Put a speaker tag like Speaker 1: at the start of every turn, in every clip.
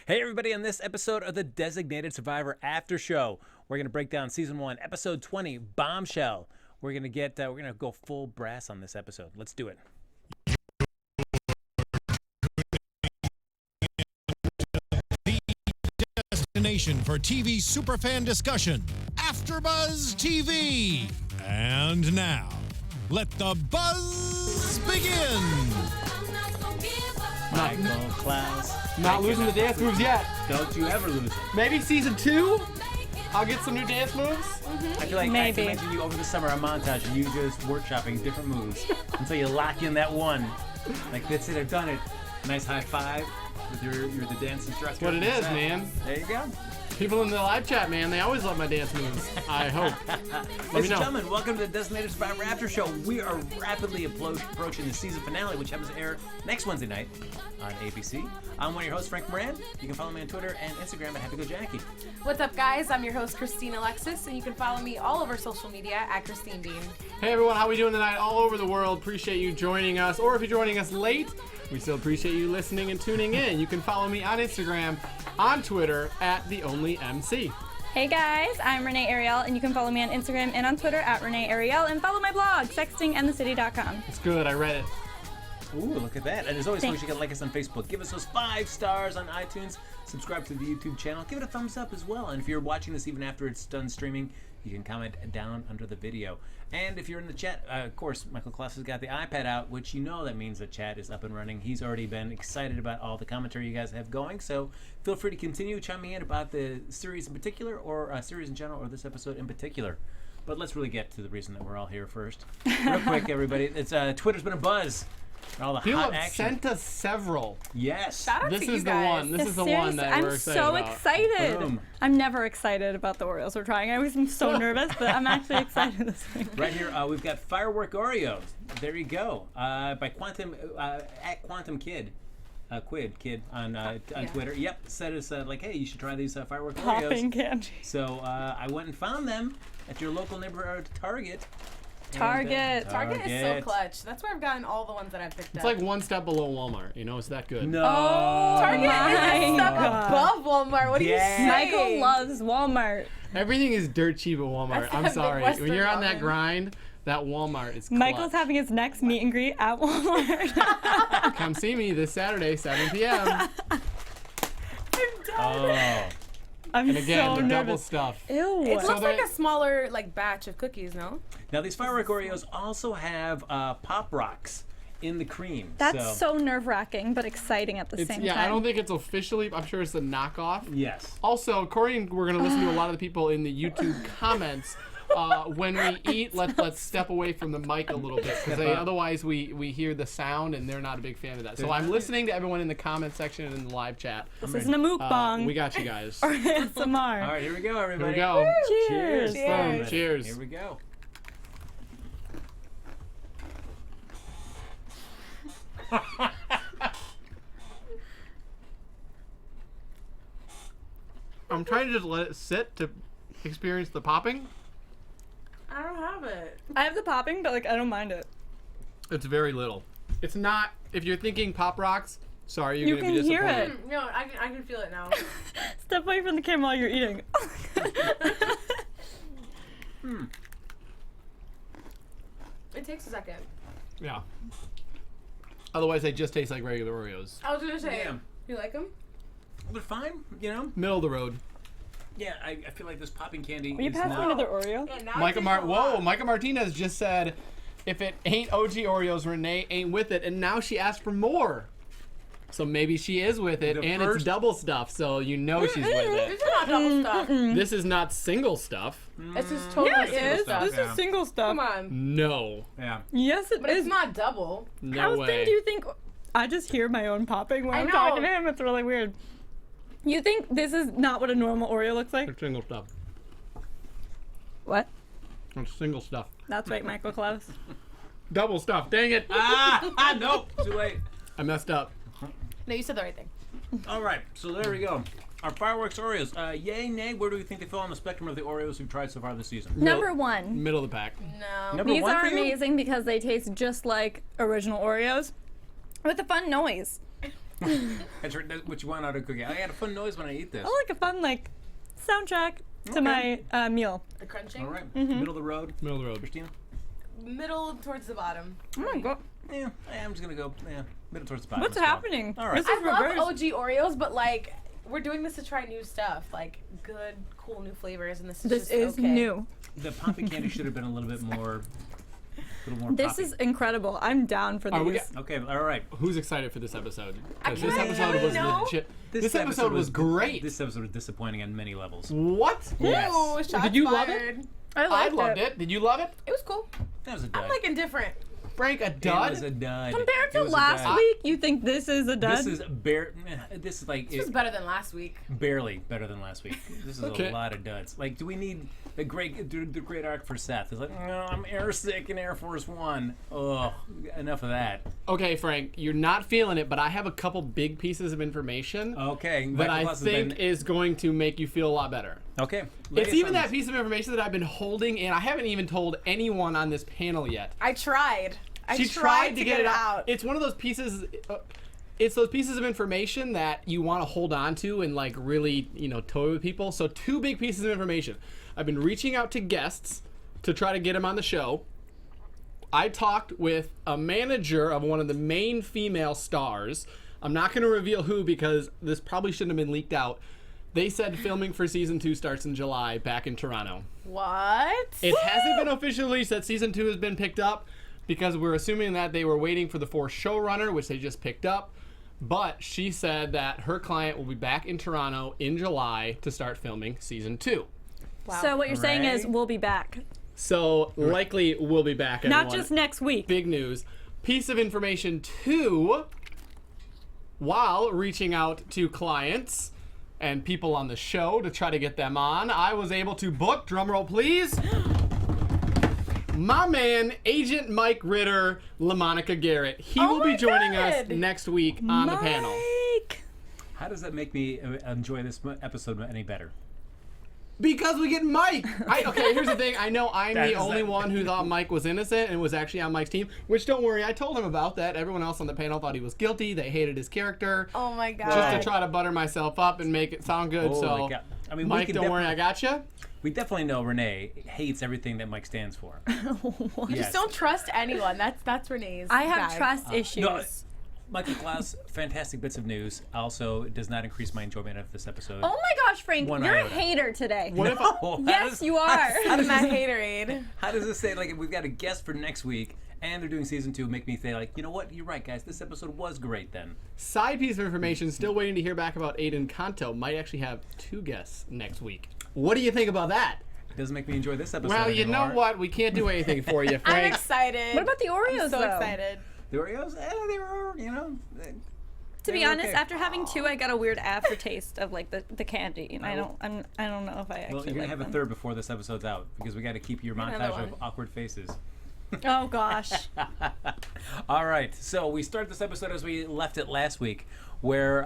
Speaker 1: Hey everybody, on this episode of the Designated Survivor After Show, we're going to break down Season 1, Episode 20, Bombshell. We're going to go full brass on this episode. Let's do it.
Speaker 2: The destination for TV superfan discussion, AFTERBUZZ TV. And now, let the buzz begin.
Speaker 1: Michael, Clouse.
Speaker 3: Not losing the dance moves yet.
Speaker 1: Don't you ever lose them.
Speaker 3: Maybe season 2, I'll get some new dance moves.
Speaker 1: I feel like I
Speaker 4: Maybe.
Speaker 1: can imagine you over the summer, a montage of you just workshopping different moves until you lock in that one. Like, that's it, I've done it. Nice high five with the dance instructor.
Speaker 3: What it is, man.
Speaker 1: There you go.
Speaker 3: People in the live chat, man, they always love my dance moves. I hope. Let me
Speaker 1: Ladies and
Speaker 3: know.
Speaker 1: gentlemen, welcome to the Designated Survivor After Show. We are rapidly approaching the season finale, which happens to air next Wednesday night on ABC. I'm one of your hosts, Frank Moran. You can follow me on Twitter and Instagram at HappyGoJackie.
Speaker 5: What's up, guys? I'm your host, Christine Alexis, and you can follow me all over social media at Christine Bean.
Speaker 3: Hey, everyone, how we doing tonight all over the world? Appreciate you joining us. Or if you're joining us late, we still appreciate you listening and tuning in. You can follow me on Instagram, on Twitter, at TheOnlyMC.
Speaker 4: Hey guys, I'm Renee Ariel, and you can follow me on Instagram and on Twitter at Renee Ariel, and follow my blog, sextingandthecity.com.
Speaker 3: It's good, I read it.
Speaker 1: Ooh, look at that. And as always, folks,
Speaker 4: Thanks.
Speaker 1: you can like us on Facebook. Give us those 5 stars on iTunes. Subscribe to the YouTube channel. Give it a thumbs up as well. And if you're watching this even after it's done streaming, you can comment down under the video. And if you're in the chat, of course, Michael Clouse has got the iPad out, which you know that means the chat is up and running. He's already been excited about all the commentary you guys have going. So feel free to continue chiming in about the series in particular, or series in general, or this episode in particular. But let's really get to the reason that we're all here first. Real quick, everybody. It's Twitter's been a buzz. All the
Speaker 3: People
Speaker 1: hot
Speaker 3: have
Speaker 1: action.
Speaker 3: sent us several.
Speaker 1: Yes.
Speaker 5: Shout out
Speaker 3: This
Speaker 5: to you
Speaker 3: is the
Speaker 5: guys.
Speaker 3: one. This is the one that
Speaker 4: I'm
Speaker 3: we're excited
Speaker 4: so
Speaker 3: about.
Speaker 4: excited.
Speaker 1: Boom.
Speaker 4: I'm never excited about the Orioles we're trying. I always am so nervous, but I'm actually excited this week.
Speaker 1: Right here, we've got Firework Oreos. There you go. By Quantum at Quantum Kid. Kid on Twitter. Yep, said us like, hey, you should try these Firework Oreos.
Speaker 4: Popping candy.
Speaker 1: So I went and found them at your local neighborhood Target.
Speaker 4: Target.
Speaker 5: Target is so clutch. That's where I've gotten all the ones that I've picked
Speaker 3: It's
Speaker 5: up.
Speaker 3: like one step below Walmart. You know, it's that good.
Speaker 1: No.
Speaker 5: Target is a step above Walmart. What do you
Speaker 1: Yeah.
Speaker 5: say?
Speaker 4: Michael loves Walmart.
Speaker 3: Everything is dirt cheap at Walmart.
Speaker 5: That's
Speaker 3: I'm
Speaker 5: that
Speaker 3: sorry.
Speaker 5: Midwestern
Speaker 3: When you're on that
Speaker 5: woman.
Speaker 3: grind, that Walmart is clutch.
Speaker 4: Michael's having his next meet and greet at Walmart.
Speaker 3: Come see me this Saturday, 7 p.m.
Speaker 1: Oh.
Speaker 4: I'm
Speaker 3: And again,
Speaker 4: so
Speaker 3: the double
Speaker 4: nervous.
Speaker 3: stuff.
Speaker 4: Ew.
Speaker 5: It
Speaker 3: So
Speaker 5: looks like
Speaker 3: they-
Speaker 5: a smaller batch of cookies, no?
Speaker 1: Now these Firework Oreos also have Pop Rocks in the cream.
Speaker 4: That's so nerve-wracking, but exciting at the
Speaker 3: It's,
Speaker 4: same
Speaker 3: yeah,
Speaker 4: time.
Speaker 3: I don't think it's officially. I'm sure it's a knockoff.
Speaker 1: Yes.
Speaker 3: Also, according, we're going to listen to a lot of the people in the YouTube comments. When we eat, let's step away from the mic a little bit, because otherwise we hear the sound, and they're not a big fan of that. So I'm listening to everyone in the comment section and in the live chat.
Speaker 4: This isn't a mukbang.
Speaker 3: We got you guys.
Speaker 4: or ASMR.
Speaker 1: All right, here we go,
Speaker 3: Here
Speaker 1: everybody.
Speaker 3: we go.
Speaker 4: Cheers.
Speaker 3: Boom. Cheers.
Speaker 1: Here we go.
Speaker 3: I'm trying to just let it sit to experience the popping.
Speaker 5: I don't have it.
Speaker 4: I have the popping, but I don't mind it.
Speaker 3: It's very little. It's not. If you're thinking Pop Rocks, sorry, you're
Speaker 4: You
Speaker 3: going to be
Speaker 4: can hear
Speaker 3: disappointed.
Speaker 4: it.
Speaker 5: No, I can feel it now.
Speaker 4: Step away from the camera while you're eating.
Speaker 5: It takes a second.
Speaker 3: Yeah. Otherwise, they just taste like regular Oreos.
Speaker 5: I was gonna say,
Speaker 1: Yeah.
Speaker 5: you like them?
Speaker 1: They're fine, you know?
Speaker 3: Middle of the road.
Speaker 1: Yeah, I feel like this popping candy
Speaker 4: Will you
Speaker 1: is
Speaker 4: pass me
Speaker 1: not...
Speaker 4: another Oreo?
Speaker 5: Yeah, now
Speaker 3: Micah Micah Martinez just said, if it ain't OG Oreos, Renee ain't with it, and now she asked for more. So maybe she is with it,
Speaker 1: The
Speaker 3: and
Speaker 1: first-
Speaker 3: it's double stuff, so you know she's with
Speaker 5: This
Speaker 3: it.
Speaker 5: is not double stuff.
Speaker 3: This is not single stuff.
Speaker 5: This is totally
Speaker 4: Yeah, it
Speaker 5: single
Speaker 4: is.
Speaker 5: stuff.
Speaker 4: This
Speaker 1: Yeah.
Speaker 4: is single stuff.
Speaker 5: Come on.
Speaker 3: No.
Speaker 1: Yeah.
Speaker 4: Yes, it
Speaker 5: But
Speaker 4: is.
Speaker 5: it's not double.
Speaker 3: No
Speaker 4: How
Speaker 3: way.
Speaker 4: thin do you think? I just hear my own popping when
Speaker 5: I
Speaker 4: I'm
Speaker 5: know.
Speaker 4: talking to him. It's really weird. You think this is not what a normal Oreo looks like?
Speaker 3: It's single stuff.
Speaker 4: What?
Speaker 3: It's single stuff.
Speaker 4: That's right, Michael Clouse.
Speaker 3: Double stuff. Dang it.
Speaker 1: Nope, too late.
Speaker 3: I messed up.
Speaker 5: No, you said the right thing.
Speaker 1: All right, so there we go. Our Fireworks Oreos. Yay, nay, where do we think they fall on the spectrum of the Oreos we've tried so far this season?
Speaker 4: Number one.
Speaker 3: Middle of the pack.
Speaker 5: No.
Speaker 1: Number
Speaker 4: These
Speaker 1: one
Speaker 4: are
Speaker 1: for you?
Speaker 4: amazing because they taste just like original Oreos with a fun noise.
Speaker 1: That's what you want out of cookie. I had a fun noise when I eat this.
Speaker 4: I like a fun soundtrack to my meal.
Speaker 5: The crunching.
Speaker 1: All right. Middle of the road.
Speaker 3: Middle of the road.
Speaker 1: Christina?
Speaker 5: Middle towards the bottom.
Speaker 4: Oh my god.
Speaker 1: Yeah, I'm just going to go middle towards the bottom.
Speaker 4: What's
Speaker 1: Let's go.
Speaker 4: happening?
Speaker 1: All right.
Speaker 4: This is
Speaker 5: I love
Speaker 4: reverse.
Speaker 5: OG Oreos, but like we're doing this to try new stuff, like good, cool new flavors, and this
Speaker 4: This
Speaker 5: just
Speaker 4: is
Speaker 5: okay.
Speaker 4: new.
Speaker 1: The poppy candy should have been a little bit more.
Speaker 4: This
Speaker 1: poppy.
Speaker 4: is incredible. I'm down for
Speaker 3: Are we
Speaker 4: these.
Speaker 1: Okay, all right.
Speaker 3: Who's excited for this episode?
Speaker 5: I
Speaker 3: 'Cause this
Speaker 5: can't
Speaker 3: episode
Speaker 5: really
Speaker 3: was
Speaker 5: know.
Speaker 3: legit. This episode was great.
Speaker 1: This episode was disappointing on many levels.
Speaker 3: What?
Speaker 1: Yes.
Speaker 5: Ooh, shots
Speaker 3: Did you love
Speaker 5: fired.
Speaker 3: it?
Speaker 4: I
Speaker 3: I
Speaker 4: liked
Speaker 3: loved it. Did you love it?
Speaker 5: It was cool.
Speaker 1: That was a dud.
Speaker 5: I'm like indifferent.
Speaker 3: Frank, a
Speaker 1: It
Speaker 3: dud?
Speaker 1: was a dud.
Speaker 4: Compared
Speaker 1: It
Speaker 4: to
Speaker 1: was a
Speaker 4: last
Speaker 1: dud.
Speaker 4: week, you think this is a dud?
Speaker 1: This is This is like
Speaker 5: This was better than last week.
Speaker 1: barely better than last week. This is
Speaker 3: Okay.
Speaker 1: a lot of duds. Like, do we need the great arc for Seth? It's like, no, I'm air sick in Air Force One. Ugh, enough of that.
Speaker 3: Okay, Frank, you're not feeling it, but I have a couple big pieces of information
Speaker 1: Okay,
Speaker 3: that
Speaker 1: Michael
Speaker 3: I
Speaker 1: Klaus has
Speaker 3: think
Speaker 1: been-
Speaker 3: is going to make you feel a lot better.
Speaker 1: okay. lay
Speaker 3: It's
Speaker 1: us
Speaker 3: even
Speaker 1: on
Speaker 3: that
Speaker 1: this.
Speaker 3: piece of information that I've been holding, and I haven't even told anyone on this panel yet.
Speaker 5: I tried.
Speaker 3: She tried to get it out. It's one of those pieces. It's those pieces of information that you want to hold on to and like really, toy with people. So 2 big pieces of information. I've been reaching out to guests to try to get them on the show. I talked with a manager of one of the main female stars. I'm not going to reveal who because this probably shouldn't have been leaked out. They said filming for season 2 starts in July back in Toronto.
Speaker 5: What?
Speaker 3: It hasn't been officially released that season 2 has been picked up because we're assuming that they were waiting for the 4th showrunner, which they just picked up. But she said that her client will be back in Toronto in July to start filming season 2.
Speaker 5: Wow.
Speaker 4: So what you're saying is
Speaker 1: Hooray.
Speaker 4: we'll be back.
Speaker 3: So likely we'll be back, everyone.
Speaker 4: Not just next week.
Speaker 3: Big news. Piece of information 2, while reaching out to clients and people on the show to try to get them on, I was able to book, drumroll please, my man, Agent Mike Ritter, LaMonica Garrett. He
Speaker 5: Oh
Speaker 3: will be
Speaker 5: my
Speaker 3: joining us
Speaker 5: God.
Speaker 3: next week on the panel.
Speaker 4: Mike!
Speaker 1: How does that make me enjoy this episode any better?
Speaker 3: Because we get Mike. Okay, here's the thing. I know I'm
Speaker 1: That
Speaker 3: the
Speaker 1: is
Speaker 3: only
Speaker 1: that-
Speaker 3: one who thought Mike was innocent and was actually on Mike's team, which don't worry, I told him about that. Everyone else on the panel thought he was guilty. They hated his character.
Speaker 5: Oh my god.
Speaker 3: Just to try to butter myself up and make it sound good.
Speaker 1: Oh
Speaker 3: so,
Speaker 1: my God. I mean, we
Speaker 3: Mike,
Speaker 1: can
Speaker 3: don't worry, I gotcha.
Speaker 1: We definitely know Renee hates everything that Mike stands for.
Speaker 5: Just don't trust anyone. That's Renee's.
Speaker 4: I have
Speaker 5: vibe.
Speaker 4: trust issues.
Speaker 1: No, Michael Clouse, fantastic bits of news. Also, does not increase my enjoyment of this episode.
Speaker 4: Oh my gosh, Frank,
Speaker 1: One
Speaker 4: you're a
Speaker 1: iota.
Speaker 4: hater today.
Speaker 3: What if I,
Speaker 1: No, how
Speaker 4: Yes,
Speaker 1: does-
Speaker 4: you are.
Speaker 1: How does,
Speaker 5: That
Speaker 1: this,
Speaker 5: haterade.
Speaker 1: how does this say, like, we've got a guest for next week, and they're doing season 2, make me say, like, you know what, you're right, guys, this episode was great then.
Speaker 3: side piece of information, still waiting to hear back about Aiden Kanto, might actually have 2 guests next week. What do you think about that?
Speaker 1: It doesn't make me enjoy this episode
Speaker 3: Well, you know
Speaker 1: anymore.
Speaker 3: what? We can't do anything for you,
Speaker 5: I'm
Speaker 3: Frank.
Speaker 5: excited.
Speaker 4: What about the Oreos,
Speaker 5: I'm so
Speaker 4: though?
Speaker 5: excited.
Speaker 1: The Oreos, they were, you know...
Speaker 4: To be
Speaker 1: they were
Speaker 4: honest,
Speaker 1: okay.
Speaker 4: after having 2, I got a weird aftertaste of like the candy, and I don't know if I actually
Speaker 1: Well, you're going
Speaker 4: like
Speaker 1: to have
Speaker 4: them.
Speaker 1: a third before this episode's out, because we got to keep your
Speaker 5: Another
Speaker 1: montage
Speaker 5: one.
Speaker 1: of awkward faces.
Speaker 4: Oh gosh.
Speaker 1: All right, so we start this episode as we left it last week, where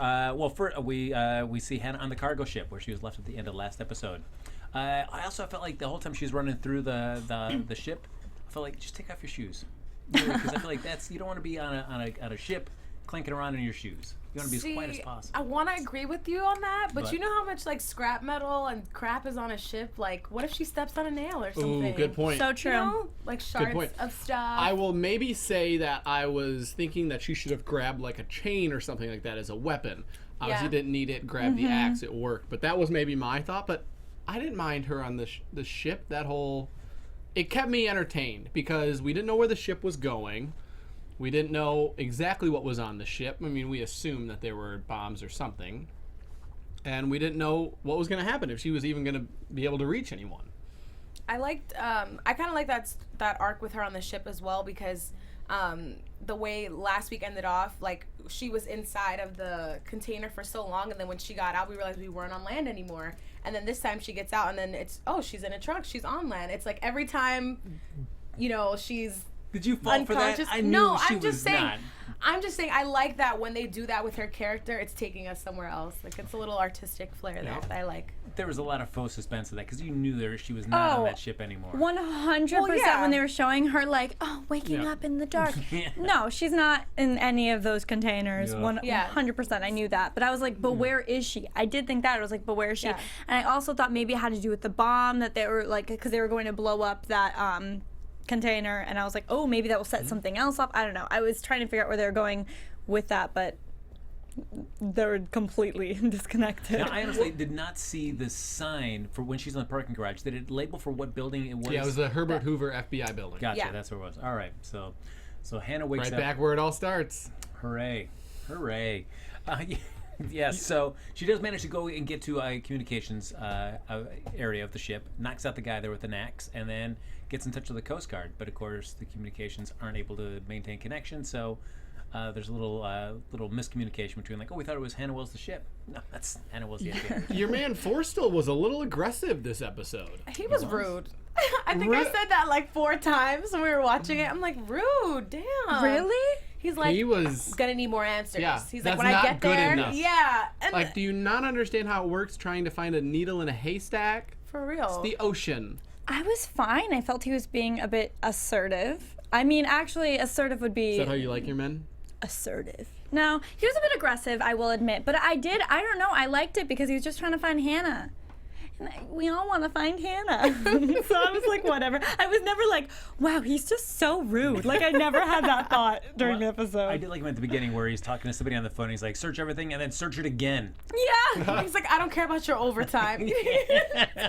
Speaker 1: first we see Hannah on the cargo ship where she was left at the end of last episode. I also felt like the whole time she was running through the ship, I felt like just take off your shoes, because I feel like you don't want to be on a ship clanking around in your shoes. You want to be as quiet as possible.
Speaker 5: I want to agree with you on that, but
Speaker 1: But-
Speaker 5: you know how much like scrap metal and crap is on a ship? Like, what if she steps on a nail or something?
Speaker 3: Ooh, good point.
Speaker 4: So
Speaker 5: You
Speaker 4: true.
Speaker 5: know? Like shards
Speaker 3: point.
Speaker 5: of stuff.
Speaker 3: I will maybe say that I was thinking that she should have grabbed like a chain or something like that as a weapon. Obviously
Speaker 5: Yeah.
Speaker 3: didn't need it, grabbed the axe, it worked. But that was maybe my thought. But I didn't mind her on the ship. It kept me entertained because we didn't know where the ship was going. We didn't know exactly what was on the ship. I mean, we assumed that there were bombs or something. And we didn't know what was going to happen, if she was even going to be able to reach anyone.
Speaker 5: I liked. I kind of like that arc with her on the ship as well because the way last week ended off, like she was inside of the container for so long, and then when she got out, we realized we weren't on land anymore. And then this time she gets out, and then she's in a truck, she's on land. It's like every time, she's
Speaker 1: Did you fall for that?
Speaker 5: unconscious.
Speaker 1: I knew
Speaker 5: No,
Speaker 1: she
Speaker 5: I'm just
Speaker 1: was
Speaker 5: saying.
Speaker 1: not.
Speaker 5: I'm just saying, I like that when they do that with her character, it's taking us somewhere else. Like, it's a little artistic flair there that I like.
Speaker 1: There was a lot of faux suspense of that because you knew she was not on that ship anymore.
Speaker 4: 100% when they were showing her, like, waking up in the dark. No, she's not in any of those containers. 100%. I knew that. But I was like, but where is she? I did think that. I was like, but where is she? And I also thought maybe it had to do with the bomb that they were, like, because they were going to blow up that container. And I was like, oh, maybe that will set something else off. I don't know. I was trying to figure out where they were going with that, but they're completely disconnected.
Speaker 1: Now, I honestly did not see the sign for when she's in the parking garage. Did it label for what building it was?
Speaker 3: Yeah, it was the Herbert Hoover FBI building.
Speaker 1: Gotcha, that's where it was. All right, so Hannah wakes up.
Speaker 3: Right back where it all starts.
Speaker 1: Hooray. Yes, so she does manage to go and get to a communications area of the ship, knocks out the guy there with an axe, and then gets in touch with the Coast Guard. But of course, the communications aren't able to maintain connection, so there's a little miscommunication between, like, oh, we thought it was Hannah Wells the ship. No, that's Hannah Wells the FBI.
Speaker 3: Your man Forstall was a little aggressive this episode.
Speaker 5: He was rude. I think I said that like 4 times when we were watching it. I'm like, rude, damn.
Speaker 4: Really?
Speaker 5: He's like,
Speaker 3: he was
Speaker 5: gonna need more answers.
Speaker 3: Yeah,
Speaker 5: He's
Speaker 3: that's
Speaker 5: like, when
Speaker 3: not
Speaker 5: I get
Speaker 3: good
Speaker 5: there,
Speaker 3: enough.
Speaker 5: And
Speaker 3: like, do you not understand how it works trying to find a needle in a haystack?
Speaker 5: for real.
Speaker 3: It's the ocean.
Speaker 4: I was fine. I felt he was being a bit assertive. I mean, actually, assertive would be...
Speaker 3: Is that how you like your men?
Speaker 4: Assertive. No, he was a bit aggressive, I will admit. But I don't know, I liked it because he was just trying to find Hannah. And we all want to find Hannah. So I was like, whatever. I was never like, wow, he's just so rude. Like, I never had that thought during the episode.
Speaker 1: I did like him at the beginning where he's talking to somebody on the phone. He's like, search everything and then search it again.
Speaker 4: Yeah.
Speaker 5: He's like, I don't care about your overtime.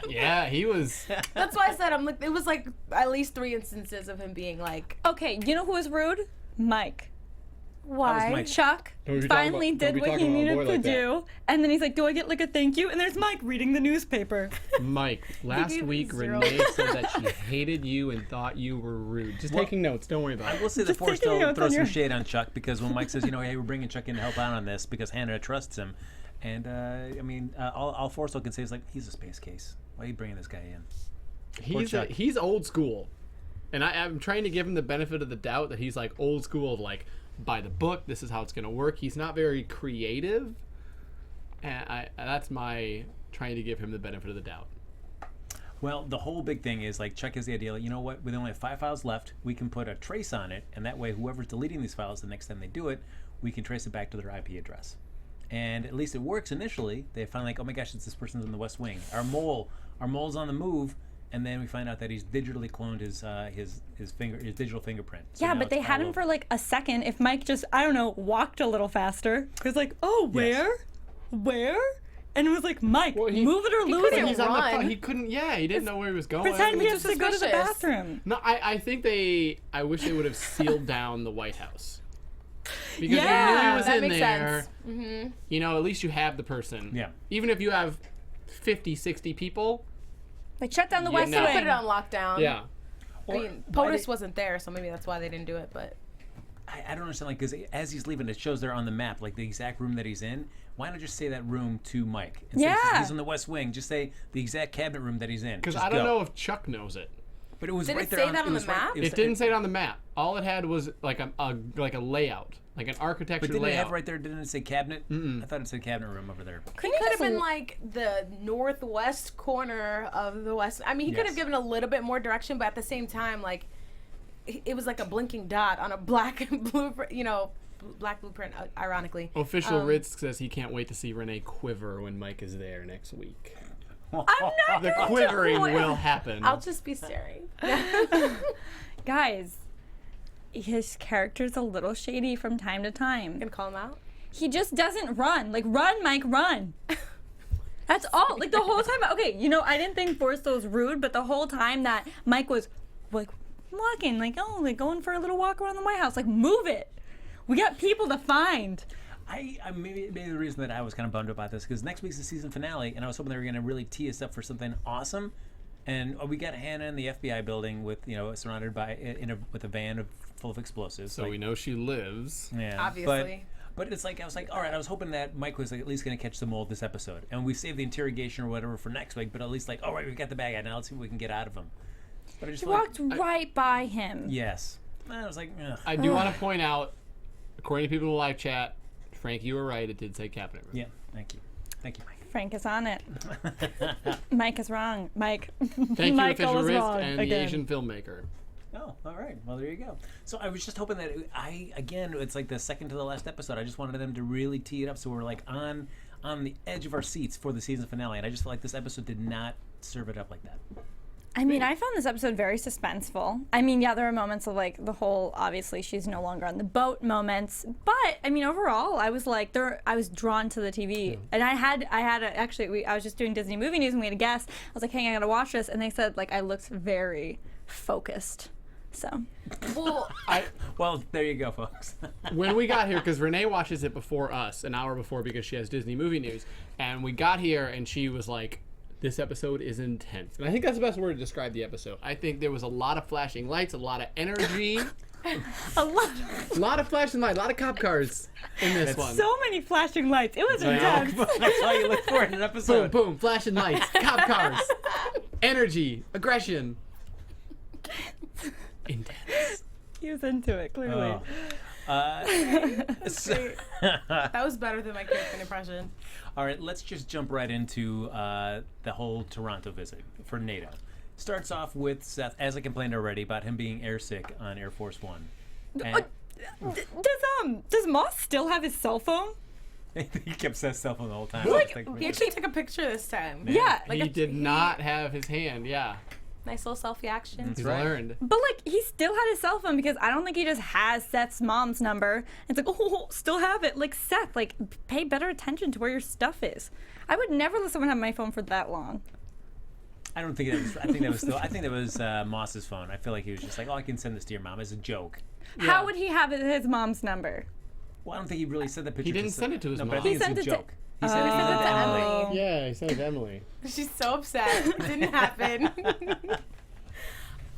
Speaker 3: Yeah, he was.
Speaker 5: That's why I said, I'm like, it was like at least 3 instances of him being like,
Speaker 4: Okay, you know who was rude? Mike.
Speaker 5: why?
Speaker 1: Mike?
Speaker 4: Chuck
Speaker 3: Don't be
Speaker 4: finally
Speaker 3: talking about- don't
Speaker 4: did
Speaker 3: be
Speaker 4: what
Speaker 3: talking
Speaker 4: he
Speaker 3: about my
Speaker 4: needed
Speaker 3: boy
Speaker 4: to
Speaker 3: like that.
Speaker 4: do. And then he's like, do I get like a thank you? And there's Mike reading the newspaper.
Speaker 3: Mike, last
Speaker 5: gave
Speaker 3: week
Speaker 5: me 0.
Speaker 3: Renee said that she hated you and thought you were rude. Just taking notes. Don't worry about
Speaker 1: I
Speaker 3: it.
Speaker 1: will say that
Speaker 4: Just taking
Speaker 1: Forstall
Speaker 4: notes
Speaker 1: throws
Speaker 4: on
Speaker 1: some
Speaker 4: your-
Speaker 1: shade on Chuck because when Mike says, you know, hey, we're bringing Chuck in to help out on this because Hannah trusts him. And, I mean, all Forstall can say is, like, he's a space case. Why are you bringing this guy in? Chuck.
Speaker 3: He's old school, and I'm trying to give him the benefit of the doubt that he's like old school of like, by the book, this is how it's gonna work. He's not very creative, and that's my trying to give him the benefit of the doubt.
Speaker 1: Well, the whole big thing is, like, Chuck has the idea, like, you know what, we only have 5 files left. We can put a trace on it, and that way whoever's deleting these files the next time they do it, we can trace it back to their IP address. And at least it works initially. They find, like, oh my gosh, it's this person's in the West Wing. Our mole's on the move. And then we find out that he's digitally cloned his digital fingerprint. So
Speaker 4: Yeah,
Speaker 1: now
Speaker 4: but they
Speaker 1: it's
Speaker 4: had
Speaker 1: all
Speaker 4: him
Speaker 1: over.
Speaker 4: for like a second. If Mike just, I don't know, walked a little faster. It was like, oh, where? Where? And it was like, Mike,
Speaker 3: Well,
Speaker 4: move it or lose
Speaker 5: couldn't
Speaker 4: it.
Speaker 3: He's on the
Speaker 5: run.
Speaker 3: phone. He couldn't. Yeah, he didn't know where he was going.
Speaker 4: Pretend he has
Speaker 5: was
Speaker 4: to go to the
Speaker 5: suspicious.
Speaker 4: bathroom.
Speaker 3: No, I think I wish they would have sealed down the White House. Because
Speaker 4: Yeah,
Speaker 3: you knew he was
Speaker 5: that
Speaker 3: in
Speaker 5: makes
Speaker 3: there.
Speaker 5: sense. Mm-hmm.
Speaker 3: You know, at least you have the person.
Speaker 1: Yeah.
Speaker 3: Even if you have 50, 60 people.
Speaker 4: Like, shut down the
Speaker 3: Yeah,
Speaker 4: West
Speaker 3: no.
Speaker 5: Put
Speaker 4: Wing.
Speaker 5: it on lockdown.
Speaker 3: Yeah.
Speaker 5: I mean, POTUS wasn't there, so maybe that's why they didn't do it. But
Speaker 1: I don't understand, like, because as he's leaving, it shows there on the map, like, the exact room that he's in. Why not just say that room to Mike? Instead of
Speaker 4: Yeah.
Speaker 1: he's in the West Wing. Just say the exact cabinet room that he's in.
Speaker 3: Because
Speaker 1: Just
Speaker 3: I don't
Speaker 1: go.
Speaker 3: know if Chuck knows it.
Speaker 1: But it was
Speaker 5: Did
Speaker 1: right
Speaker 5: it
Speaker 1: there
Speaker 5: say
Speaker 1: on,
Speaker 5: that on
Speaker 1: it was
Speaker 5: the
Speaker 1: right-
Speaker 5: map?
Speaker 1: was-
Speaker 3: It didn't say it on the map. All it had was like a layout, like an architecture
Speaker 1: But didn't it
Speaker 3: layout.
Speaker 1: have right there? Didn't it say cabinet? I thought it said cabinet room over there.
Speaker 5: he could have been like the northwest corner of the West. I mean, he could
Speaker 1: Yes.
Speaker 5: have given a little bit more direction, but at the same time, like, it was like a blinking dot on a black blueprint. You know, black blueprint. Ironically,
Speaker 3: Official Ritz says he can't wait to see Renee quiver when Mike is there next week.
Speaker 4: I'm not
Speaker 3: The
Speaker 4: going to
Speaker 3: quivering
Speaker 4: quit.
Speaker 3: will happen.
Speaker 5: I'll just be staring.
Speaker 4: Guys, his character's a little shady from time to time.
Speaker 5: Gonna call him out.
Speaker 4: He just doesn't run. Like, run, Mike, run. That's all. Like, the whole time. Okay, you know, I didn't think Forstall was rude, but the whole time that Mike was, like, walking, like, oh, like, going for a little walk around the White House. Like, move it. We got people to find.
Speaker 1: I maybe the reason that I was kind of bummed about this because next week's the season finale, and I was hoping they were going to really tee us up for something awesome. And we got Hannah in the FBI building with, you know, surrounded by with a van full of explosives.
Speaker 3: so we know she lives.
Speaker 1: yeah,
Speaker 5: Obviously.
Speaker 1: But it's like I was like, all right, I was hoping that Mike was like, at least going to catch the mold this episode, and we saved the interrogation or whatever for next week. But at least like, all right, we got the bad guy now. Let's see what we can get out of him. But I just
Speaker 4: He
Speaker 1: feel like,
Speaker 4: walked right by him.
Speaker 1: yes. I was like, ugh.
Speaker 3: I do want to point out according to people in the live chat, Frank, you were right. It did say cabinet room.
Speaker 1: Yeah, thank you. Thank you, Mike.
Speaker 4: Frank is on it. Mike is wrong. Mike.
Speaker 3: Thank you,
Speaker 4: Michael
Speaker 3: Official
Speaker 4: is
Speaker 3: Risk,
Speaker 4: wrong
Speaker 3: and the
Speaker 4: again.
Speaker 3: Asian filmmaker.
Speaker 1: Oh, all right. Well, there you go. So I was just hoping that again, it's like the second to the last episode. I just wanted them to really tee it up so we're like on the edge of our seats for the season finale, and I just felt like this episode did not serve it up like that.
Speaker 4: I mean, I found this episode very suspenseful. I mean, yeah, there were moments of like the whole, obviously she's no longer on the boat moments, but I mean, overall, I was like, I was drawn to the TV, and I was just doing Disney movie news, and we had a guest. I was like, hey, I gotta watch this, and they said like I looked very focused. So,
Speaker 1: well, there you go, folks.
Speaker 3: When we got here, because Renee watches it before us, an hour before, because she has Disney movie news, and we got here, and she was like, this episode is intense. And I think that's the best word to describe the episode. I think there was a lot of flashing lights, a lot of energy.
Speaker 4: a lot
Speaker 3: of flashing lights, a lot of cop cars in this one.
Speaker 4: So many flashing lights. It was intense.
Speaker 1: That's why you look for it in an episode.
Speaker 3: Boom, boom, flashing lights, cop cars, energy, aggression. Intense.
Speaker 4: He was into it, clearly.
Speaker 5: That was better than my character impression.
Speaker 1: All right, let's just jump right into the whole Toronto visit for NATO. Starts off with Seth, as I complained already, about him being airsick on Air Force One. And
Speaker 4: Does Moss still have his cell phone?
Speaker 1: he kept his cell phone the whole time.
Speaker 5: He actually took a picture this time.
Speaker 4: Yeah.
Speaker 3: He did not have his hand, yeah.
Speaker 5: Nice little selfie action.
Speaker 3: He's learned.
Speaker 4: But like, he still had his cell phone because I don't think he just has Seth's mom's number. It's like, oh, still have it. Like, Seth, like, pay better attention to where your stuff is. I would never let someone have my phone for that long.
Speaker 1: I don't think that was. I think that was Moss's phone. I feel like he was just like, oh, I can send this to your mom as a joke.
Speaker 3: Yeah.
Speaker 4: How would he have his mom's number?
Speaker 1: Well, I don't think he really said that picture.
Speaker 3: He didn't send it to his mom.
Speaker 1: But I think
Speaker 4: He sent
Speaker 1: it's a
Speaker 4: it to-
Speaker 1: joke. He sent it to Emily.
Speaker 3: Yeah, he sent it to Emily.
Speaker 5: She's so upset. It didn't happen.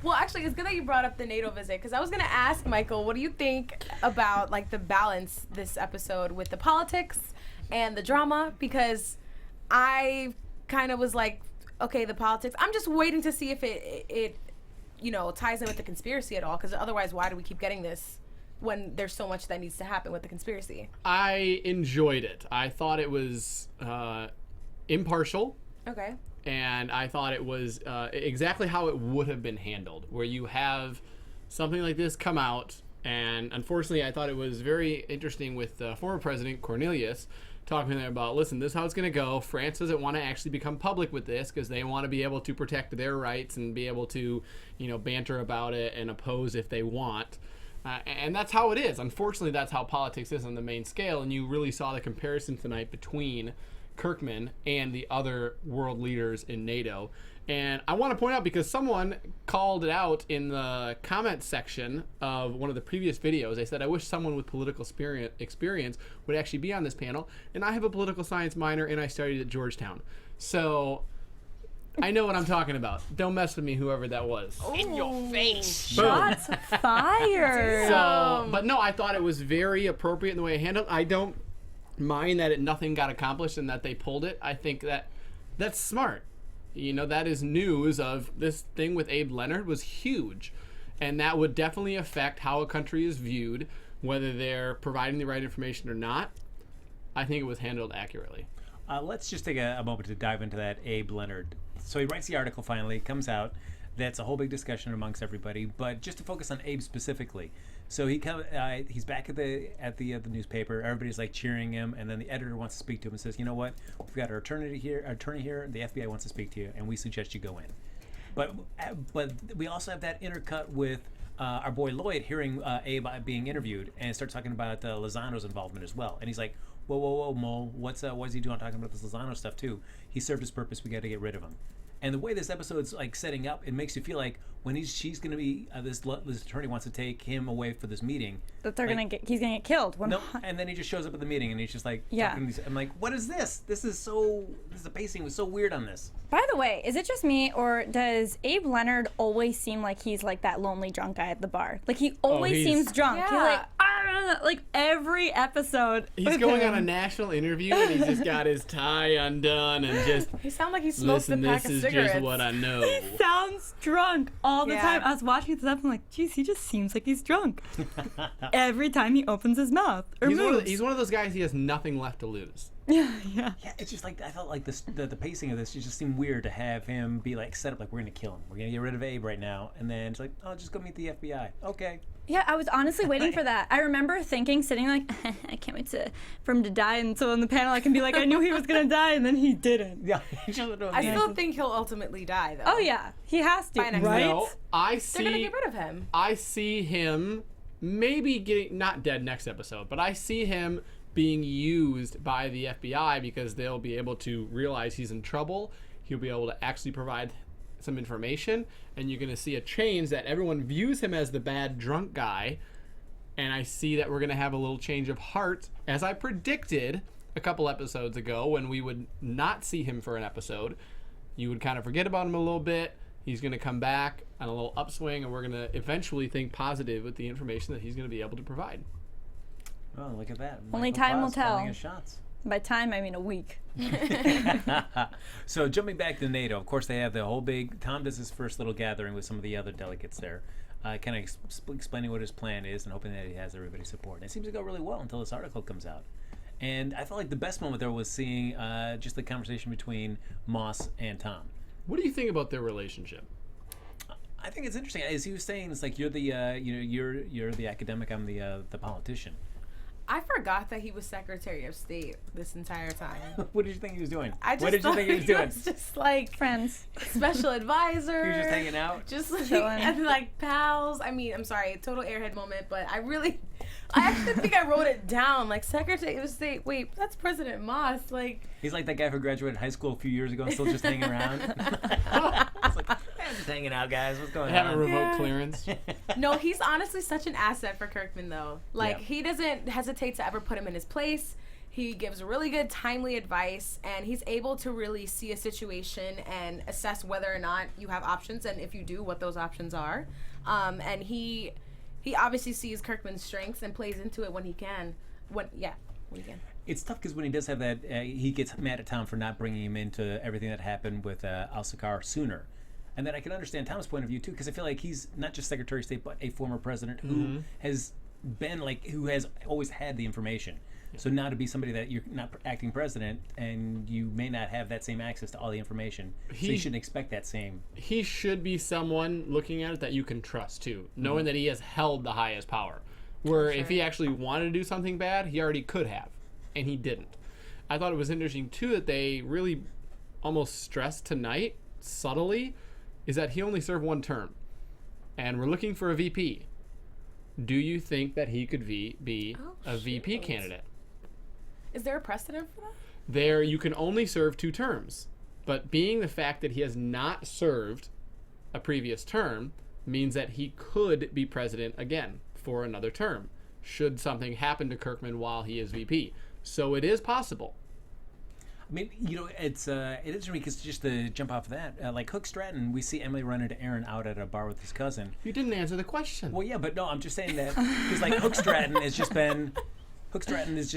Speaker 5: Well, actually, it's good that you brought up the NATO visit, because I was going to ask Michael, what do you think about like the balance this episode with the politics and the drama? Because I kind of was like, okay, the politics, I'm just waiting to see if it ties in with the conspiracy at all, because otherwise, why do we keep getting this when there's so much that needs to happen with the conspiracy?
Speaker 3: I enjoyed it. I thought it was impartial.
Speaker 5: Okay.
Speaker 3: And I thought it was exactly how it would have been handled, where you have something like this come out, and unfortunately I thought it was very interesting with former President Cornelius talking there about, listen, this is how it's going to go. France doesn't want to actually become public with this because they want to be able to protect their rights and be able to, banter about it and oppose if they want. And that's how it is. Unfortunately, that's how politics is on the main scale, and you really saw the comparison tonight between Kirkman and the other world leaders in NATO. And I want to point out, because someone called it out in the comment section of one of the previous videos, they said, I wish someone with political experience would actually be on this panel. And I have a political science minor and I studied at Georgetown. So I know what I'm talking about. Don't mess with me, whoever that was.
Speaker 5: In your face.
Speaker 4: Shots fired.
Speaker 3: But no, I thought it was very appropriate in the way it handled. I don't mind that nothing got accomplished and that they pulled it. I think that's smart. That is news of this thing with Abe Leonard was huge, and that would definitely affect how a country is viewed, whether they're providing the right information or not. I think it was handled accurately.
Speaker 1: Let's just take a moment to dive into that Abe Leonard. So he writes the article finally, it comes out. That's a whole big discussion amongst everybody, but just to focus on Abe specifically. So he's back at the newspaper. Everybody's like cheering him, and then the editor wants to speak to him and says, "You know what? We've got our attorney here. The FBI wants to speak to you, and we suggest you go in." But we also have that intercut with our boy Lloyd hearing Abe being interviewed and starts talking about Lozano's involvement as well. And he's like, "Whoa, Mole! What's he doing talking about this Lozano stuff too? He served his purpose. We got to get rid of him." And the way this episode's like setting up, it makes you feel like when she's going to be this attorney wants to take him away for this meeting,
Speaker 4: that he's gonna get killed.
Speaker 1: No, and then he just shows up at the meeting and he's just like,
Speaker 4: yeah.
Speaker 1: I'm like, what is this? The pacing was so weird on this.
Speaker 4: By the way, is it just me, or does Abe Leonard always seem like he's like that lonely drunk guy at the bar? Like he always seems drunk.
Speaker 5: Yeah.
Speaker 4: He's like, like every episode.
Speaker 3: He's going on a national interview and he's just got his tie undone and just.
Speaker 5: He sounds like he smoked a pack of cigarettes. cigarettes.
Speaker 3: just what I know.
Speaker 4: He sounds drunk all the
Speaker 5: Yeah.
Speaker 4: time. I was watching this up and I'm like, geez, he just seems like he's drunk. Every time he opens his mouth or moves.
Speaker 3: He's one of those guys, he has nothing left to lose.
Speaker 4: Yeah.
Speaker 1: Yeah, it's just like I felt like the pacing of this just seemed weird to have him be like set up like we're gonna kill him, we're gonna get rid of Abe right now, and then it's like, oh, just go meet the FBI. Okay.
Speaker 4: Yeah, I was honestly waiting for that. I remember sitting like, I can't wait for him to die, and so on the panel I can be like, I knew he was gonna die, and then he didn't.
Speaker 1: Yeah.
Speaker 5: I still think he'll ultimately die, though.
Speaker 4: Oh yeah, he has to,
Speaker 5: By next
Speaker 4: right?
Speaker 3: No,
Speaker 5: They're gonna get rid of him.
Speaker 3: I see him maybe getting, not dead next episode, but I see him being used by the FBI because they'll be able to realize he's in trouble. He'll be able to actually provide some information, and you're going to see a change that everyone views him as the bad drunk guy. And I see that we're going to have a little change of heart, as I predicted a couple episodes ago when we would not see him for an episode. You would kind of forget about him a little bit. He's going to come back on a little upswing, and we're going to eventually think positive with the information that he's going to be able to provide.
Speaker 1: Oh, look at that.
Speaker 4: Only
Speaker 1: Michael
Speaker 4: time will
Speaker 1: Clouse calling
Speaker 4: tell.
Speaker 1: his shots.
Speaker 4: By time, I mean a week.
Speaker 1: So jumping back to NATO, of course they have the whole big. Tom does his first little gathering with some of the other delegates there, kind of explaining what his plan is and hoping that he has everybody's support. And it seems to go really well until this article comes out. And I felt like the best moment there was seeing just the conversation between Moss and Tom.
Speaker 3: What do you think about their relationship?
Speaker 1: I think it's interesting. As he was saying, it's like you're the you're the academic, I'm the politician.
Speaker 5: I forgot that he was Secretary of State this entire time.
Speaker 1: What did you think he was doing?
Speaker 5: I just
Speaker 1: What did you
Speaker 5: thought
Speaker 1: think he was doing?
Speaker 5: was just like
Speaker 4: Friends.
Speaker 5: special advisor.
Speaker 1: He was just hanging out.
Speaker 5: Just like,
Speaker 4: Chilling.
Speaker 5: and like pals. I mean, I'm sorry, total airhead moment, but I actually think I wrote it down. Like Secretary of State. Wait, that's President Moss. Like
Speaker 1: He's like that guy who graduated high school a few years ago and still just hanging around. It's like, I'm just hanging out, guys. What's going
Speaker 3: Having
Speaker 1: on?
Speaker 3: revoked clearance.
Speaker 5: no, he's honestly such an asset for Kirkman though. Like
Speaker 1: Yeah.
Speaker 5: he doesn't hesitate to ever put him in his place. He gives really good, timely advice, and he's able to really see a situation and assess whether or not you have options, and if you do, what those options are. And he obviously sees Kirkman's strengths and plays into it when he can. When he can.
Speaker 1: It's tough because when he does have that, he gets mad at Tom for not bringing him into everything that happened with Al-Sakar sooner. And then I can understand Tom's point of view too, because I feel like he's not just Secretary of State, but a former president who has been who has always had the information. So now to be somebody that you're not acting president and you may not have that same access to all the information, so you shouldn't expect that same.
Speaker 3: He should be someone looking at it that you can trust too, knowing that he has held the highest power. Where if he actually wanted to do something bad, he already could have, and he didn't. I thought it was interesting too that they really almost stressed tonight, subtly, is that he only served one term. And we're looking for a VP. Do you think that he could be a VP candidate?
Speaker 5: Is there a precedent for that?
Speaker 3: There, you can only serve 2 terms. But being the fact that he has not served a previous term means that he could be president again for another term, should something happen to Kirkman while he is VP. So it is possible.
Speaker 1: I mean, it is for me because just to jump off of that, like Hook Stratton, we see Emily run into Aaron out at a bar with his cousin.
Speaker 3: You didn't answer the question.
Speaker 1: Well, yeah, but no, I'm just saying that because like Hook Stratton has just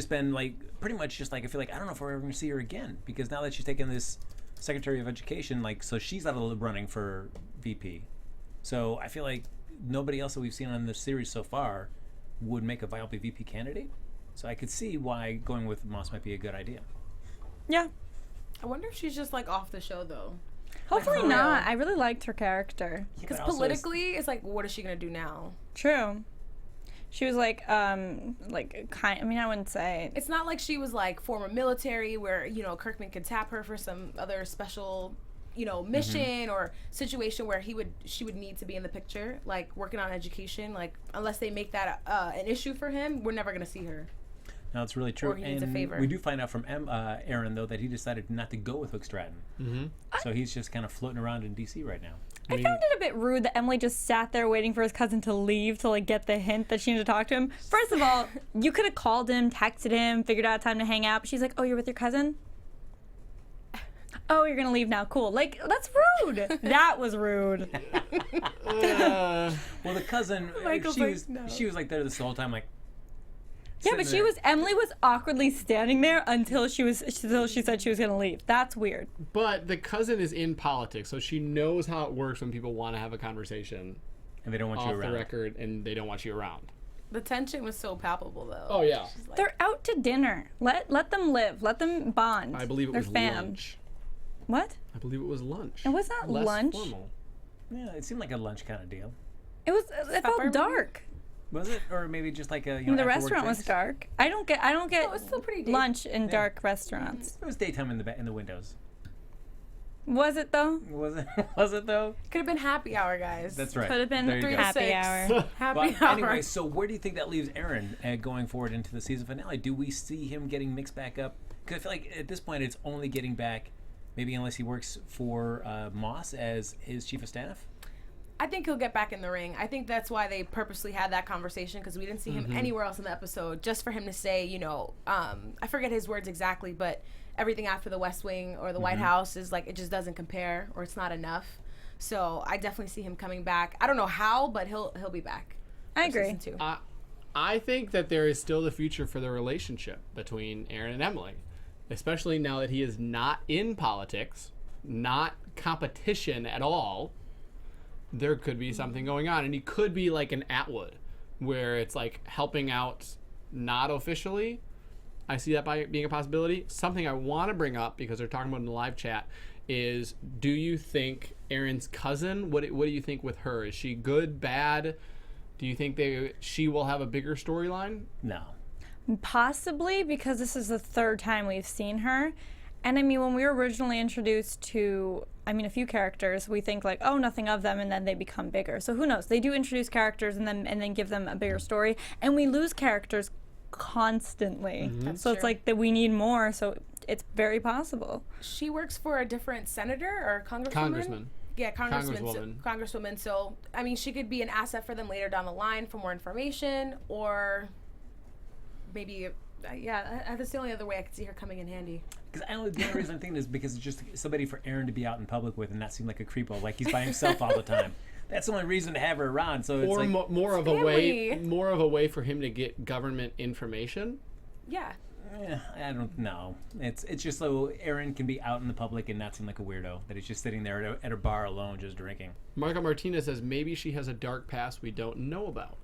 Speaker 1: been like pretty much just like I feel like I don't know if we're ever going to see her again because now that she's taken this Secretary of Education, like so she's out of the running for VP. So I feel like nobody else that we've seen on this series so far would make a viable VP candidate. So I could see why going with Moss might be a good idea.
Speaker 4: Yeah.
Speaker 5: I wonder if she's just like off the show though.
Speaker 4: Hopefully
Speaker 5: for
Speaker 4: not.
Speaker 5: real.
Speaker 4: I really liked her character.
Speaker 5: Because
Speaker 1: but also
Speaker 5: politically, it's like, what is she gonna do now?
Speaker 4: True. She was like I wouldn't say.
Speaker 5: It's not like she was like former military where, Kirkman could tap her for some other special, mission or situation where she would need to be in the picture, like working on education. Like, unless they make that an issue for him, we're never going to see her.
Speaker 1: No, it's really true.
Speaker 5: Or he needs a
Speaker 1: And
Speaker 5: favor.
Speaker 1: we do find out from Aaron, though, that he decided not to go with Hook Stratton. Mm-hmm. So he's just kind of floating around in D.C. right now.
Speaker 4: I found it a bit rude that Emily just sat there waiting for his cousin to leave to like get the hint that she needed to talk to him. First of all, you could have called him, texted him, figured out a time to hang out. But she's like, "Oh, you're with your cousin? Oh, you're gonna leave now. Cool. Like that's rude. That was rude."
Speaker 1: Well, the cousin,
Speaker 5: Michael's
Speaker 1: she
Speaker 5: like,
Speaker 1: was
Speaker 5: no.
Speaker 1: she was like there this whole time, like
Speaker 4: Yeah, but Emily was awkwardly standing there until she said she was gonna leave. That's weird.
Speaker 3: But the cousin is in politics, so she knows how it works when people want to have a conversation.
Speaker 1: And they don't want you around.
Speaker 3: Off the record, and they don't want you around.
Speaker 5: The tension was so palpable, though.
Speaker 3: Oh, yeah.
Speaker 5: Like,
Speaker 4: They're out to dinner. Let them live. Let them bond.
Speaker 3: I believe it was lunch.
Speaker 4: What?
Speaker 3: I believe it was lunch.
Speaker 4: It was not
Speaker 3: Less
Speaker 4: lunch.
Speaker 3: Formal.
Speaker 1: Yeah, it seemed like a lunch kind of deal.
Speaker 4: It was. It felt dark.
Speaker 1: Was it? Or maybe just like a,
Speaker 4: The restaurant was dark. I don't get
Speaker 5: it was still pretty
Speaker 4: lunch in dark restaurants.
Speaker 1: It was daytime in the windows.
Speaker 4: Was it though?
Speaker 1: Was it? Was it though?
Speaker 5: Could have been happy hour, guys.
Speaker 1: That's right.
Speaker 4: Could have been
Speaker 1: There you
Speaker 5: 3
Speaker 1: go.
Speaker 5: to
Speaker 4: happy
Speaker 5: 6.
Speaker 4: hour.
Speaker 5: Happy
Speaker 1: But
Speaker 5: hour.
Speaker 1: anyway, so where do you think that leaves Aaron going forward into the season finale? Do we see him getting mixed back up? Because I feel like at this point it's only getting back, maybe unless he works for Moss as his chief of staff.
Speaker 5: I think he'll get back in the ring. I think that's why they purposely had that conversation, because we didn't see him anywhere else in the episode, just for him to say, I forget his words exactly, but everything after the West Wing or the White House is like, it just doesn't compare, or it's not enough. So I definitely see him coming back. I don't know how, but he'll be back.
Speaker 4: I agree.
Speaker 5: Season 2.
Speaker 3: I think that there is still the future for the relationship between Aaron and Emily, especially now that he is not in politics, not competition at all. There could be something going on, and he could be like an Atwood, where it's like helping out, not officially. I see that by being a possibility. Something I want to bring up, because they're talking about in the live chat, is do you think Aaron's cousin, what do you think with her? Is she good, bad? Do you think she will have a bigger storyline?
Speaker 1: No.
Speaker 4: Possibly, because this is the third time we've seen her. And I mean, when we were originally introduced to, a few characters, we think like, oh, nothing of them, and then they become bigger. So who knows? They do introduce characters and then give them a bigger story, and we lose characters constantly. So it's like that we need more. So it's very possible.
Speaker 5: She works for a different senator or congresswoman. Yeah, congresswoman. So she could be an asset for them later down the line for more information, or maybe. That's the only other way I could see her coming in handy.
Speaker 1: Because the only reason I'm thinking is because it's just somebody for Aaron to be out in public with and not seem like a creepo, like he's by himself all the time. That's the only reason to have her around. So it's
Speaker 3: more of a way for him to get government information.
Speaker 5: Yeah.
Speaker 1: I don't know. It's just so Aaron can be out in the public and not seem like a weirdo, that he's just sitting there at a bar alone just drinking.
Speaker 3: Marco Martinez says maybe she has a dark past we don't know about.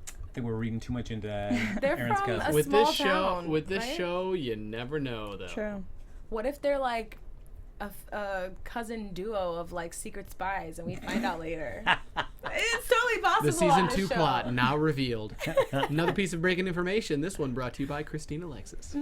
Speaker 1: I think we're reading too much into
Speaker 5: They're
Speaker 1: Aaron's
Speaker 5: from
Speaker 1: cousin.
Speaker 5: a small town,
Speaker 3: with this show, you never know, though.
Speaker 4: True.
Speaker 5: What if they're like a cousin duo of like secret spies, and we find out later? It's totally possible.
Speaker 3: The season 2
Speaker 5: show.
Speaker 3: plot now revealed. Another piece of breaking information. This one brought to you by Christine Alexis.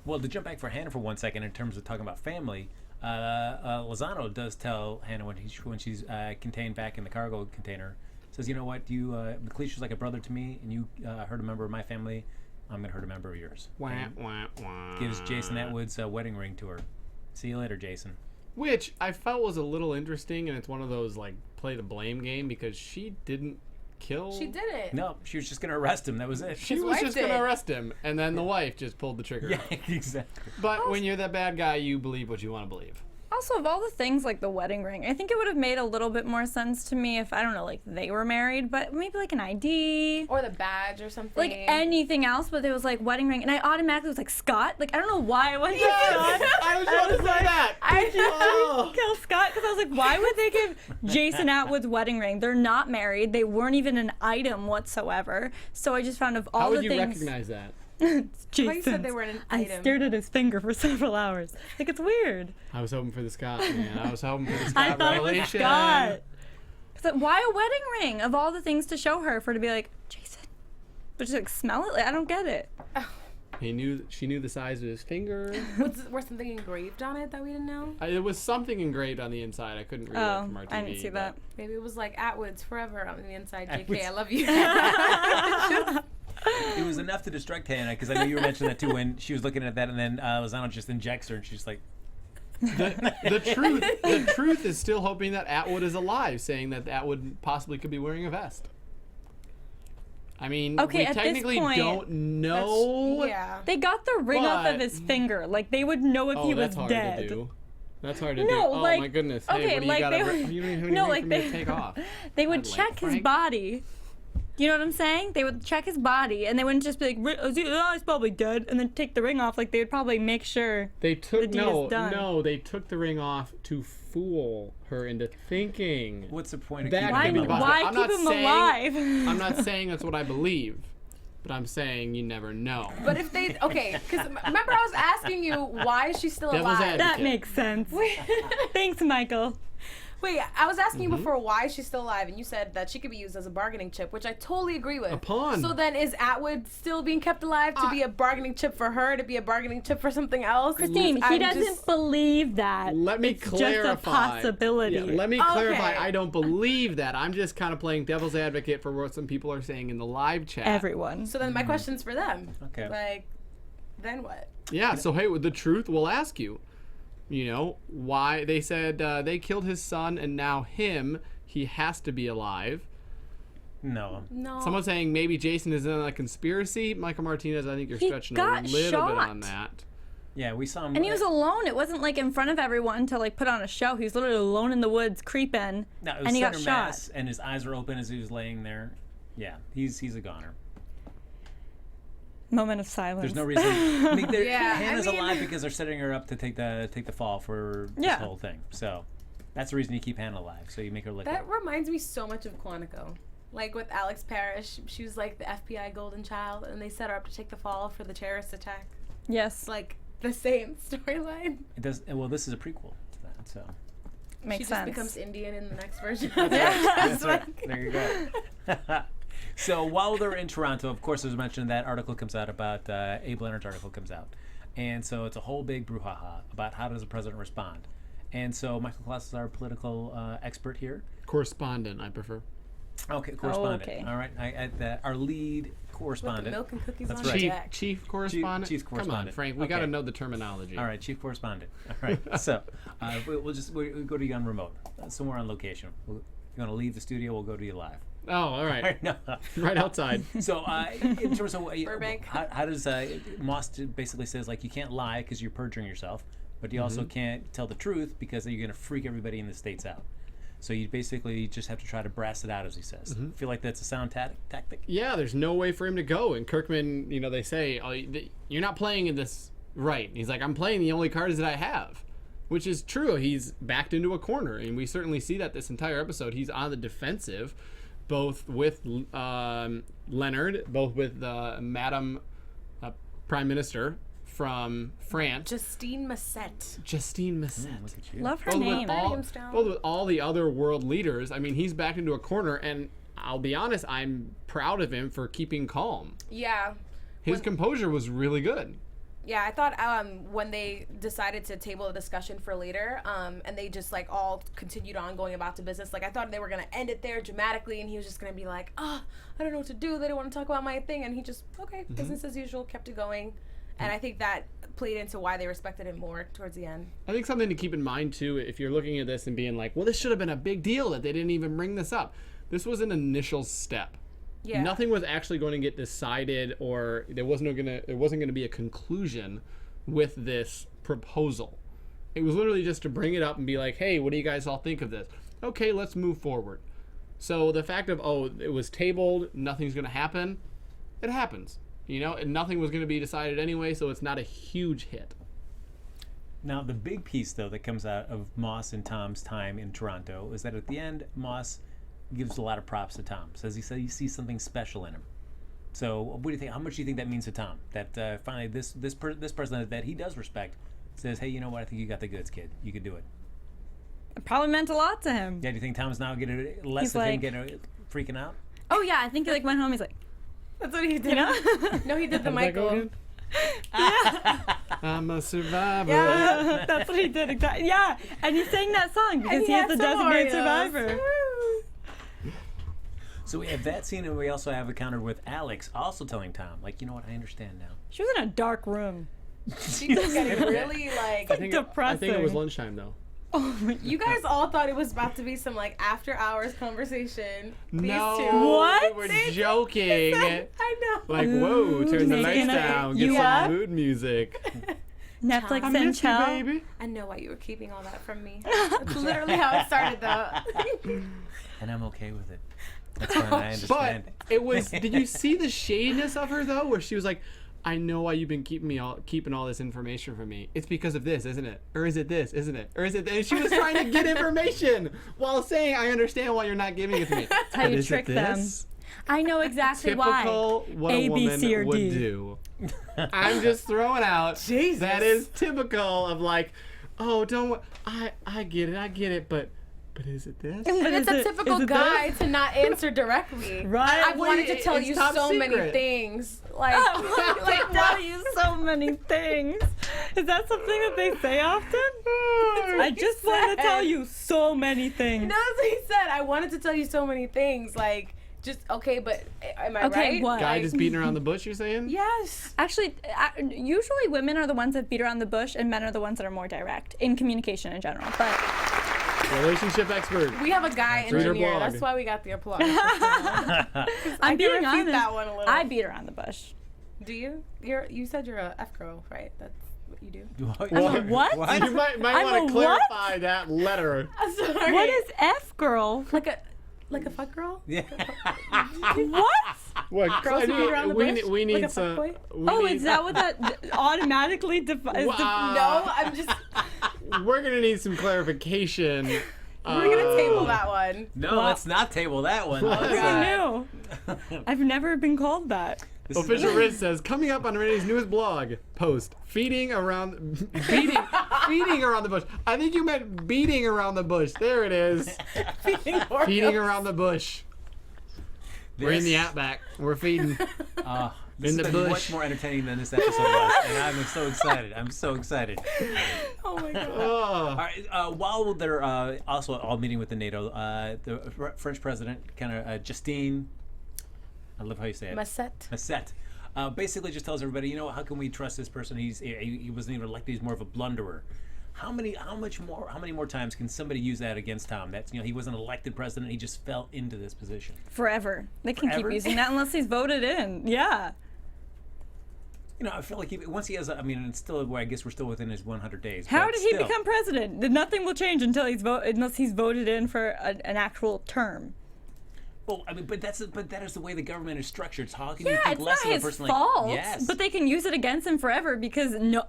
Speaker 1: Well, to jump back for Hannah for 1 second in terms of talking about family, Lozano does tell Hannah when she's contained back in the cargo container, says, you know what, McLeish's like a brother to me, and you hurt a member of my family, I'm going to hurt a member of yours.
Speaker 3: Wah, wah, wah.
Speaker 1: Gives Jason Atwood's wedding ring to her. See you later, Jason.
Speaker 3: Which I felt was a little interesting, and it's one of those, like, play the blame game, because she didn't kill...
Speaker 5: She didn't.
Speaker 1: No, she was just going to arrest him. That was it.
Speaker 3: She was just going to arrest him, and then the wife just pulled the trigger.
Speaker 1: Yeah, exactly.
Speaker 3: But when you're that bad guy, you believe what you want to believe.
Speaker 4: Also, of all the things like the wedding ring, I think it would have made a little bit more sense to me if, I don't know, like they were married, but maybe like an ID.
Speaker 5: Or the badge or something.
Speaker 4: Like anything else, but there was like wedding ring, and I automatically was like, Scott? Like, I don't know why I went to Scott.
Speaker 3: I was about to say that.
Speaker 4: I kill Scott, because I was like, why would they give Jason Atwood's wedding ring? They're not married. They weren't even an item whatsoever. So I just found of all the things.
Speaker 3: How would you recognize that?
Speaker 4: Jason.
Speaker 5: You said they were an
Speaker 4: I
Speaker 5: item.
Speaker 4: stared at his finger for several hours. Like, it's weird.
Speaker 3: I was hoping for the Scott, man. I was hoping for the Scott
Speaker 4: I thought
Speaker 3: revelation.
Speaker 4: it was Scott. It's like, why a wedding ring of all the things to show her, for her to be like, Jason? But just like smell it? Like, I don't get it.
Speaker 3: She knew the size of his finger.
Speaker 5: Was something engraved on it that we didn't know?
Speaker 3: It was something engraved on the inside. I couldn't read it from our TV.
Speaker 4: I didn't see that.
Speaker 5: Maybe it was like Atwood's forever on the inside. JK, I love you.
Speaker 1: It was enough to distract Hannah, because I know you were mentioning that too when she was looking at that, and then Lozano just injects her, and she's like...
Speaker 3: The truth is still hoping that Atwood is alive, saying that Atwood possibly could be wearing a vest. I mean, we
Speaker 4: at
Speaker 3: technically
Speaker 4: this point,
Speaker 3: don't know.
Speaker 5: Yeah.
Speaker 4: They got the ring off of his finger. Like, they would know if he was
Speaker 3: that's hard
Speaker 4: dead.
Speaker 3: to do. That's hard to do.
Speaker 4: No,
Speaker 3: Oh
Speaker 4: like,
Speaker 3: my goodness.
Speaker 4: okay,
Speaker 3: Hey, what do
Speaker 4: like
Speaker 3: you got?
Speaker 4: they would,
Speaker 3: You don't even
Speaker 4: no,
Speaker 3: have
Speaker 4: like
Speaker 3: for me
Speaker 4: they,
Speaker 3: to take off.
Speaker 4: they would
Speaker 3: I'd like
Speaker 4: check his
Speaker 3: Frank.
Speaker 4: body. You know what I'm saying? They would check his body, and they wouldn't just be like, "Oh, he's probably dead," and then take the ring off. Like they would probably make sure
Speaker 3: They took
Speaker 4: the deed is done.
Speaker 3: no. They took the ring off to fool her into thinking.
Speaker 1: What's the point of
Speaker 3: That
Speaker 1: keeping
Speaker 3: could
Speaker 1: him
Speaker 3: be
Speaker 1: alive?
Speaker 3: possible.
Speaker 4: Why
Speaker 3: I'm
Speaker 4: keep
Speaker 3: not
Speaker 4: him
Speaker 3: saying-
Speaker 4: alive?
Speaker 3: I'm not saying that's what I believe, but I'm saying you never know.
Speaker 5: But if they because remember I was asking you why is she still
Speaker 3: Devil's
Speaker 5: alive?
Speaker 3: advocate.
Speaker 4: That makes sense. Thanks, Michael.
Speaker 5: Wait, I was asking you before why is she still alive, and you said that she could be used as a bargaining chip, which I totally agree with.
Speaker 3: A pawn.
Speaker 5: So then, is Atwood still being kept alive to be a bargaining chip for her, to be a bargaining chip for something else?
Speaker 4: Christine, he
Speaker 5: I'm
Speaker 4: doesn't
Speaker 5: just-
Speaker 4: believe that.
Speaker 3: Let me
Speaker 4: it's
Speaker 3: clarify.
Speaker 4: just a possibility.
Speaker 3: Yeah, let me clarify.
Speaker 5: Okay.
Speaker 3: I don't believe that. I'm just kind of playing devil's advocate for what some people are saying in the live chat.
Speaker 4: Everyone.
Speaker 5: So then, my question's for them.
Speaker 1: Okay.
Speaker 5: Like, then what?
Speaker 3: Yeah, so hey, with the truth, we'll ask you. You know, why they said they killed his son and now he has to be alive.
Speaker 1: No.
Speaker 5: No.
Speaker 3: Someone's saying maybe Jason is in a conspiracy. Michael Martinez, I think you're
Speaker 4: He
Speaker 3: stretching a
Speaker 4: got
Speaker 3: little bit on
Speaker 4: shot.
Speaker 3: that.
Speaker 1: Yeah, we saw him.
Speaker 4: And he was alone. It wasn't like in front of everyone to like put on a show. He was literally alone in the woods, creeping,
Speaker 1: No, it was
Speaker 4: and he got
Speaker 1: center
Speaker 4: shot.
Speaker 1: mass, and his eyes were open as he was laying there. Yeah, he's a goner.
Speaker 4: Moment of silence.
Speaker 1: There's no reason. I mean,
Speaker 5: Yeah, I
Speaker 1: Hannah's
Speaker 5: mean-
Speaker 1: alive because they're setting her up to take the fall for this
Speaker 4: Yeah.
Speaker 1: whole thing. So that's the reason you keep Hannah alive. So you make her look.
Speaker 5: That reminds me so much of Quantico. Like with Alex Parrish, she was like the FBI golden child, and they set her up to take the fall for the terrorist attack.
Speaker 4: Yes,
Speaker 5: It's like the same storyline.
Speaker 1: It does. Well, this is a prequel to that. So
Speaker 4: makes
Speaker 5: She
Speaker 4: sense.
Speaker 5: just becomes Indian in the next version.
Speaker 1: that's right. There you go. So while they're in Toronto, of course, there's mentioned that article comes out about Abe Leonard's article comes out, and so it's a whole big brouhaha about how does the president respond. And so Michael Clouse is our political expert here.
Speaker 3: Correspondent, I prefer.
Speaker 1: Okay, correspondent.
Speaker 4: okay.
Speaker 1: All right, our lead correspondent.
Speaker 5: With the milk and cookies
Speaker 1: That's
Speaker 5: on
Speaker 1: right.
Speaker 5: the back.
Speaker 3: Chief correspondent?
Speaker 1: Chief
Speaker 3: Come on,
Speaker 1: correspondent.
Speaker 3: Frank. We
Speaker 1: Okay.
Speaker 3: got to know the terminology.
Speaker 1: All right, chief correspondent. All right, so we'll go to you on remote, somewhere on location. You're going to leave the studio. We'll go to you live.
Speaker 3: Oh, all right.
Speaker 1: No.
Speaker 3: Right outside.
Speaker 1: So in terms of
Speaker 5: Burbank.
Speaker 1: how does Moss basically says like you can't lie because you're perjuring yourself, but you also can't tell the truth because you're going to freak everybody in the States out. So you basically just have to try to brass it out, as he says. Feel like that's a sound tactic?
Speaker 3: Yeah, there's no way for him to go. And Kirkman, you know, they say, oh, you're not playing in this right. He's like, I'm playing the only cards that I have, which is true. He's backed into a corner, and we certainly see that this entire episode. He's on the defensive, both with Leonard, both with Madam Prime Minister from France.
Speaker 5: Justine Massette.
Speaker 3: Justine Massette.
Speaker 1: Look at you.
Speaker 4: Love her
Speaker 3: Both
Speaker 4: name.
Speaker 3: both with all the other world leaders. I mean, he's backed into a corner, and I'll be honest, I'm proud of him for keeping calm.
Speaker 5: Yeah.
Speaker 3: His composure was really good.
Speaker 5: Yeah, I thought when they decided to table a discussion for later, and they just like all continued on going about to business, like I thought they were gonna end it there dramatically, and he was just gonna be like, I don't know what to do. They don't want to talk about my thing, and he just business as usual, kept it going, and I think that played into why they respected him more towards the end.
Speaker 3: I think something to keep in mind too, if you're looking at this and being like, well, this should have been a big deal that they didn't even bring this up. This was an initial step.
Speaker 5: Yeah.
Speaker 3: Nothing was actually going to get decided, there wasn't going to be a conclusion with this proposal. It was literally just to bring it up and be like, hey, what do you guys all think of this? Okay, let's move forward. So the fact of, it was tabled, nothing's going to happen, it happens. You know, and nothing was going to be decided anyway, so it's not a huge hit.
Speaker 1: Now, the big piece, though, that comes out of Moss and Tom's time in Toronto is that at the end, Moss gives a lot of props to Tom. Says he sees something special in him. So, what do you think? How much do you think that means to Tom? That finally, this person that he does respect says, "Hey, you know what? I think you got the goods, kid. You could do it."
Speaker 4: It probably meant a lot to him.
Speaker 1: Yeah. Do you think Tom's now getting less
Speaker 4: He's
Speaker 1: of him
Speaker 4: like-
Speaker 1: getting freaking out?
Speaker 4: Oh yeah, I think he like went home. He's like,
Speaker 5: That's what he did.
Speaker 4: you know.
Speaker 5: No, he did the
Speaker 3: How did that go
Speaker 5: Michael.
Speaker 3: again? I'm a survivor.
Speaker 4: Yeah, that's what he did exactly. Yeah, and he sang that song because
Speaker 5: And
Speaker 4: he
Speaker 5: he
Speaker 4: is the
Speaker 5: had some
Speaker 4: designated
Speaker 5: Oreos.
Speaker 4: survivor.
Speaker 1: So we have that scene, and we also have a counter with Alex also telling Tom, like, you know what? I understand now.
Speaker 4: She was in a dark room.
Speaker 5: She was getting really like.
Speaker 3: I think it was
Speaker 4: Depressing.
Speaker 3: lunchtime though.
Speaker 5: You guys all thought it was about to be some like after hours conversation. These
Speaker 3: No,
Speaker 5: two.
Speaker 4: What?
Speaker 3: we were joking.
Speaker 5: I know.
Speaker 3: Like, whoa, turn the lights
Speaker 4: Making it-
Speaker 3: down,
Speaker 4: you
Speaker 3: get some
Speaker 4: up?
Speaker 3: mood music.
Speaker 4: Netflix
Speaker 5: I
Speaker 4: and
Speaker 3: Miss you,
Speaker 4: chill.
Speaker 3: baby.
Speaker 5: I know why you were keeping all that from me. That's literally how it started, though.
Speaker 1: And I'm okay with it. That's fine. I understand.
Speaker 3: But it was. Did you see the shadiness of her though, where she was like, "I know why you've been keeping all this information from me. It's because of this, isn't it? Or is it this, isn't it? Or is it?" And she was trying to get information while saying, "I understand why you're not giving it to me."
Speaker 4: That's how you trick them. I know exactly why.
Speaker 3: Typical what a woman would do. I'm just throwing out.
Speaker 5: Jesus.
Speaker 3: That is typical of like, oh, don't. I get it, but is it this?
Speaker 5: And it's a typical guy to not answer directly.
Speaker 4: Right.
Speaker 5: I wanted to tell you so many things. Like,
Speaker 4: I tell you so many things. Is that something that they say often? I just want to tell you so many things.
Speaker 5: No, that's what he said. I wanted to tell you so many things. Like, just, okay, but am I
Speaker 4: Okay,
Speaker 5: right?
Speaker 4: what?
Speaker 3: Guy just beating around the bush, you're saying?
Speaker 5: Yes.
Speaker 4: Actually, usually women are the ones that beat around the bush, and men are the ones that are more direct in communication in general. But
Speaker 3: Relationship expert.
Speaker 5: We have a guy
Speaker 3: Read her
Speaker 5: engineer.
Speaker 3: blog.
Speaker 5: That's why we got the applause.
Speaker 4: I'm being
Speaker 5: refute
Speaker 4: honest.
Speaker 5: that one a little.
Speaker 4: I beat around the bush.
Speaker 5: Do you? You said you're a F girl, right? That's what you do.
Speaker 4: I'm a what?
Speaker 3: You might
Speaker 4: I'm
Speaker 3: want
Speaker 4: a
Speaker 3: to clarify that letter.
Speaker 5: I'm sorry.
Speaker 4: What is F girl?
Speaker 5: Like a fuck girl?
Speaker 1: Yeah.
Speaker 4: What?
Speaker 3: What?
Speaker 5: Girls who beat around the bush?
Speaker 3: We need
Speaker 5: Like a
Speaker 3: some.
Speaker 5: fuckboy?
Speaker 4: Oh, is that what that automatically defines?
Speaker 5: No, I'm just.
Speaker 3: We're gonna need some clarification.
Speaker 5: We're gonna table that one.
Speaker 1: No, let's not table that one.
Speaker 4: Who knew? I've never been called that.
Speaker 3: Official Riz says, coming up on Renee's newest blog post, feeding around the bush. I think you meant beating around the bush. There it is. Feeding around the bush. We're in the outback. We're feeding.
Speaker 1: This
Speaker 3: in the
Speaker 1: has been
Speaker 3: bush.
Speaker 1: much more entertaining than this episode was, and I'm so excited. I'm so excited.
Speaker 5: Oh my god.
Speaker 1: All right, while they're also all meeting with the NATO, the French president, kind of Justine, I love how you say it. Masset. Basically just tells everybody, you know, how can we trust this person? He wasn't even elected. He's more of a blunderer. How many more times can somebody use that against Tom? That's, you know, he wasn't elected president. He just fell into this position.
Speaker 4: Forever. They can
Speaker 1: Forever?
Speaker 4: keep using that unless he's voted in. Yeah.
Speaker 1: You know, I feel like once he has, it's still, I guess we're still within his 100 days.
Speaker 4: How
Speaker 1: but
Speaker 4: did he
Speaker 1: still.
Speaker 4: become president? Nothing will change until unless he's voted in for an actual term.
Speaker 1: Well, but that is the way the government is structured. So how can you
Speaker 4: Yeah,
Speaker 1: think
Speaker 4: it's
Speaker 1: less
Speaker 4: not
Speaker 1: of a
Speaker 4: his
Speaker 1: person
Speaker 4: fault.
Speaker 1: like yes?
Speaker 4: But they can use it against him forever because no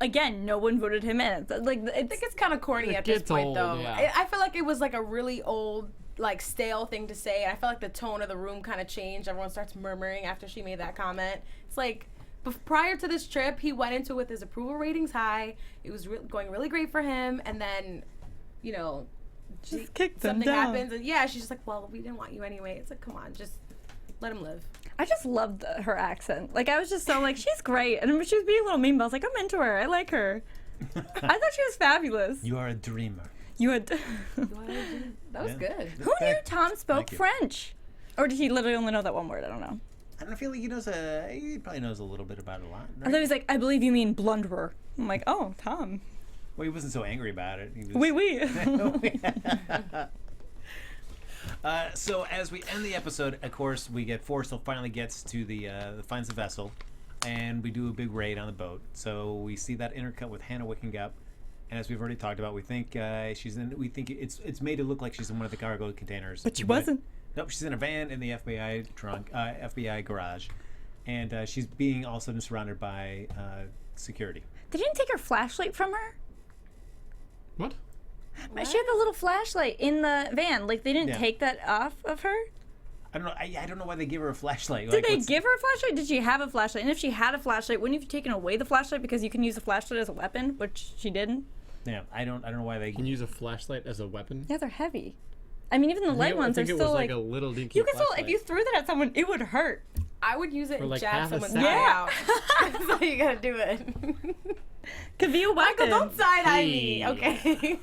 Speaker 4: one voted him in. I
Speaker 5: think it's kind of corny at this point,
Speaker 3: old,
Speaker 5: though.
Speaker 3: yeah.
Speaker 5: I feel like it was like a really old, like stale thing to say. I felt like the tone of the room kind of changed. Everyone starts murmuring after she made that comment. It's like prior to this trip, he went into it with his approval ratings high. It was going really great for him, and then, you know,
Speaker 4: just kicked them
Speaker 5: something
Speaker 4: down.
Speaker 5: happens, and yeah, she's just like, well, we didn't want you anyway. It's like, come on, just let him live.
Speaker 4: I just loved her accent. Like, I was just so like, she's great. And she was being a little mean, but I was like, I'm into her. I like her. I thought she was fabulous.
Speaker 1: You are a dreamer.
Speaker 4: You had.
Speaker 5: That was good.
Speaker 4: Who knew Tom spoke
Speaker 1: Thank you.
Speaker 4: French? Or did he literally only know that one word? I don't know.
Speaker 1: I don't feel like he probably knows a little bit about it a lot.
Speaker 4: I
Speaker 1: Right?
Speaker 4: thought he was like, I believe you mean blunderer. I'm like, oh, Tom.
Speaker 1: Well, he wasn't so angry about it. He was,
Speaker 4: Oui.
Speaker 1: So as we end the episode, of course, we get Forrestal finally gets to finds the vessel, and we do a big raid on the boat. So we see that intercut with Hannah waking up, and as we've already talked about, we think she's in. We think it's made it look like she's in one of the cargo containers,
Speaker 4: But she wasn't.
Speaker 1: Nope, she's in a van in the FBI trunk, FBI garage, and she's being all of a sudden surrounded by security.
Speaker 4: They didn't take her flashlight from her?
Speaker 3: What?
Speaker 4: She had the little flashlight in the van. Like, they didn't take that off of her?
Speaker 1: I don't know. I don't know why they give her a flashlight.
Speaker 4: Did they give her a flashlight? Did she have a flashlight? And if she had a flashlight, wouldn't you have taken away the flashlight because you can use a flashlight as a weapon, which she didn't?
Speaker 1: Yeah, I don't know why they
Speaker 3: Can you use a flashlight as a weapon?
Speaker 4: Yeah, they're heavy. I mean, even the light ones
Speaker 3: I
Speaker 4: are
Speaker 3: think it
Speaker 4: still
Speaker 3: was like a little dinky
Speaker 4: You can still, if
Speaker 3: flashlight.
Speaker 4: you threw that at someone, it would hurt.
Speaker 5: I would use it
Speaker 3: For
Speaker 5: and
Speaker 3: like
Speaker 5: jab
Speaker 3: half a
Speaker 5: someone's
Speaker 3: second.
Speaker 5: eye out. That's how you gotta do it.
Speaker 4: Could be a weapon.
Speaker 5: Michael, don't side-eye me, okay?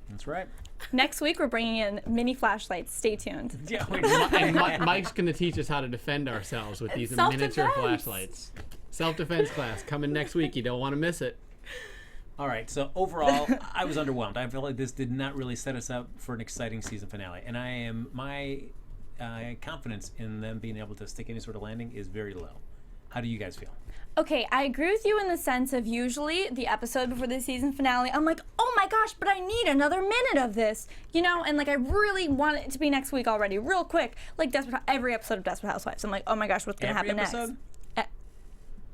Speaker 1: That's right.
Speaker 4: Next week, we're bringing in mini flashlights. Stay tuned.
Speaker 1: Yeah.
Speaker 3: And Mike's going to teach us how to defend ourselves with these
Speaker 5: Self-defense.
Speaker 3: miniature flashlights. Self-defense class coming next week. You don't want to miss it.
Speaker 1: All right. So overall, I was underwhelmed. I felt like this did not really set us up for an exciting season finale, and my confidence in them being able to stick any sort of landing is very low. How do you guys feel?
Speaker 4: Okay, I agree with you in the sense of usually the episode before the season finale, I'm like, oh oh my gosh, but I need another minute of this, you know, and like I really want it to be next week already, real quick, like every episode of Desperate Housewives. I'm like, oh my gosh, what's gonna happen
Speaker 1: episode?
Speaker 4: next?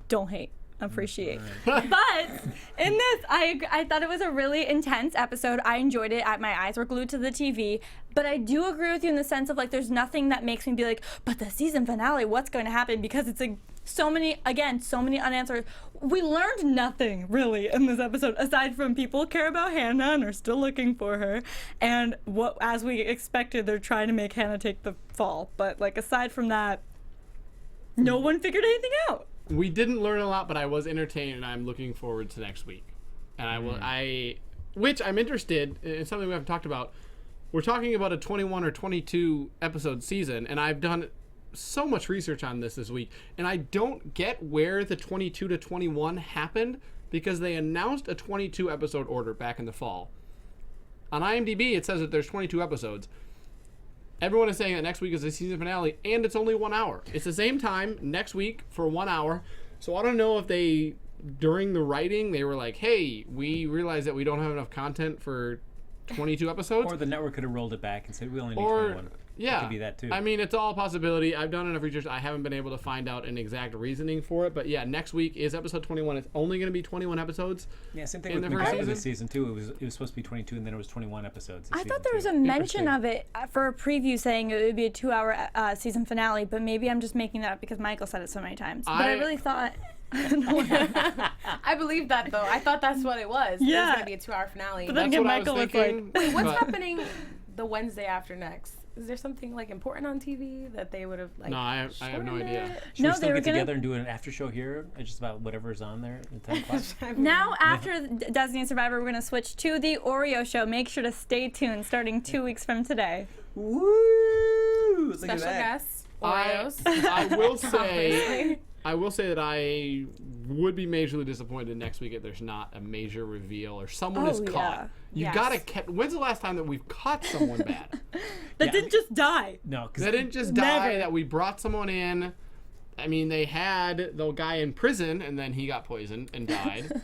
Speaker 4: Don't hate. Appreciate. Right. But in this, I thought it was a really intense episode. I enjoyed it. My eyes were glued to the TV. But I do agree with you in the sense of like there's nothing that makes me be like, but the season finale, what's going to happen? Because it's like so many unanswered. We learned nothing really in this episode aside from people care about Hannah and are still looking for her. And what, as we expected, they're trying to make Hannah take the fall. But like aside from that, no one figured anything out.
Speaker 3: We didn't learn a lot, but I was entertained, and I'm looking forward to next week. And which I'm interested in something we haven't talked about. We're talking about a 21 or 22 episode season, and I've done so much research on this week, and I don't get where the 22 to 21 happened because they announced a 22 episode order back in the fall. On IMDb, it says that there's 22 episodes. Everyone is saying that next week is the season finale, and it's only 1 hour. It's the same time next week for 1 hour. So I don't know if they, during the writing, they were like, hey, we realize that we don't have enough content for 22 episodes.
Speaker 1: Or the network could have rolled it back and said, we only need 21.
Speaker 3: Yeah.
Speaker 1: It could be that too.
Speaker 3: I mean, it's all a possibility. I've done enough research. I haven't been able to find out an exact reasoning for it. But yeah, next week is episode 21. It's only going to be 21 episodes.
Speaker 1: Yeah, same thing with MacGyver this season too. It was supposed to be 22 and then it was 21 episodes.
Speaker 4: I thought there was a mention of it for a preview saying it would be a 2-hour season finale, but maybe I'm just making that up because Michael said it so many times. But I really thought...
Speaker 5: I believe that though. I thought that's what it was.
Speaker 4: Yeah.
Speaker 5: It was going to be a 2-hour finale.
Speaker 4: But then again, Michael was like...
Speaker 5: Wait, what's happening the Wednesday after next? Is there something like important on TV that they would have like?
Speaker 3: No, I have no idea.
Speaker 1: Should we still get together and do an after show here? Just about whatever's on there at 10 o'clock?
Speaker 4: Now, after Designated Survivor, we're going to switch to the Oreo show. Make sure to stay tuned starting 2 weeks from today.
Speaker 1: Woo!
Speaker 5: Special guests, Oreos.
Speaker 3: I will say that I would be majorly disappointed next week if there's not a major reveal or someone is caught. You gotta catch. When's the last time that we've caught someone bad?
Speaker 4: That didn't just die.
Speaker 1: No,
Speaker 3: that didn't just die. That we brought someone in. I mean, they had the guy in prison, and then he got poisoned and died.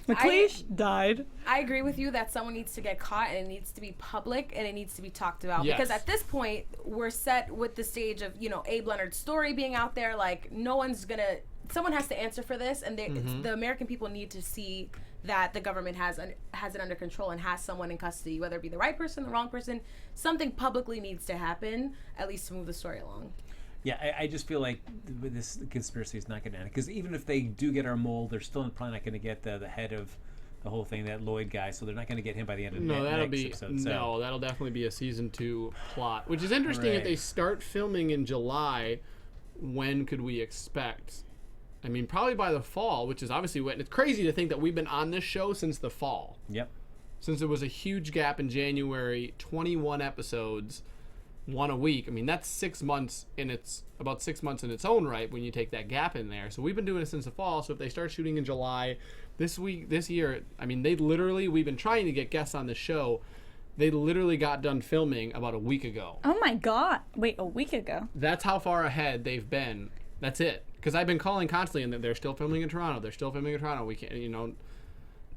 Speaker 4: McLeish died.
Speaker 5: I agree with you that someone needs to get caught, and it needs to be public, and it needs to be talked about.
Speaker 3: Yes.
Speaker 5: Because at this point, we're set with the stage of, you know, Abe Leonard's story being out there. Like, no one's gonna... Someone has to answer for this, and the American people need to see that the government has it under control and has someone in custody, whether it be the right person, the wrong person. Something publicly needs to happen, at least to move the story along.
Speaker 1: Yeah, I just feel like this conspiracy is not going to end. Because even if they do get our mole, they're still probably not going to get the head of the whole thing, that Lloyd guy. So they're not going to get him by the end of the next episode.
Speaker 3: No, that'll definitely be a season 2 plot. Which is interesting. If they start filming in July, when could we expect? I mean, probably by the fall, which is obviously when. It's crazy to think that we've been on this show since the fall.
Speaker 1: Yep.
Speaker 3: Since there was a huge gap in January, 21 episodes. 1 a week. I mean, that's 6 months, and it's about 6 months in its own right when you take that gap in there. So we've been doing it since the fall. So if they start shooting in July, this year, I mean, we've been trying to get guests on the show. They literally got done filming about a week ago.
Speaker 4: Oh my God. Wait, a week ago?
Speaker 3: That's how far ahead they've been. That's it. Because I've been calling constantly, and they're still filming in Toronto. They're still filming in Toronto. We can't, you know.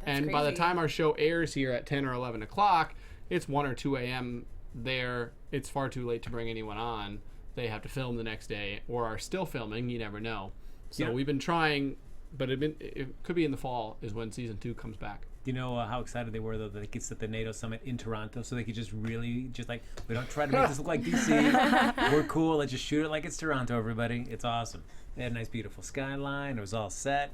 Speaker 3: That's crazy. By the time our show airs here at 10 or 11 o'clock, it's 1 or 2 a.m. there. It's far too late to bring anyone on. They have to film the next day or are still filming. You never know. So we've been trying, but it could be in the fall is when season 2 comes back.
Speaker 1: Do you know how excited they were, though, that they could set the NATO summit in Toronto so they could just really, we don't try to make this look like DC. We're cool. Let's just shoot it like it's Toronto, everybody. It's awesome. They had a nice, beautiful skyline. It was all set.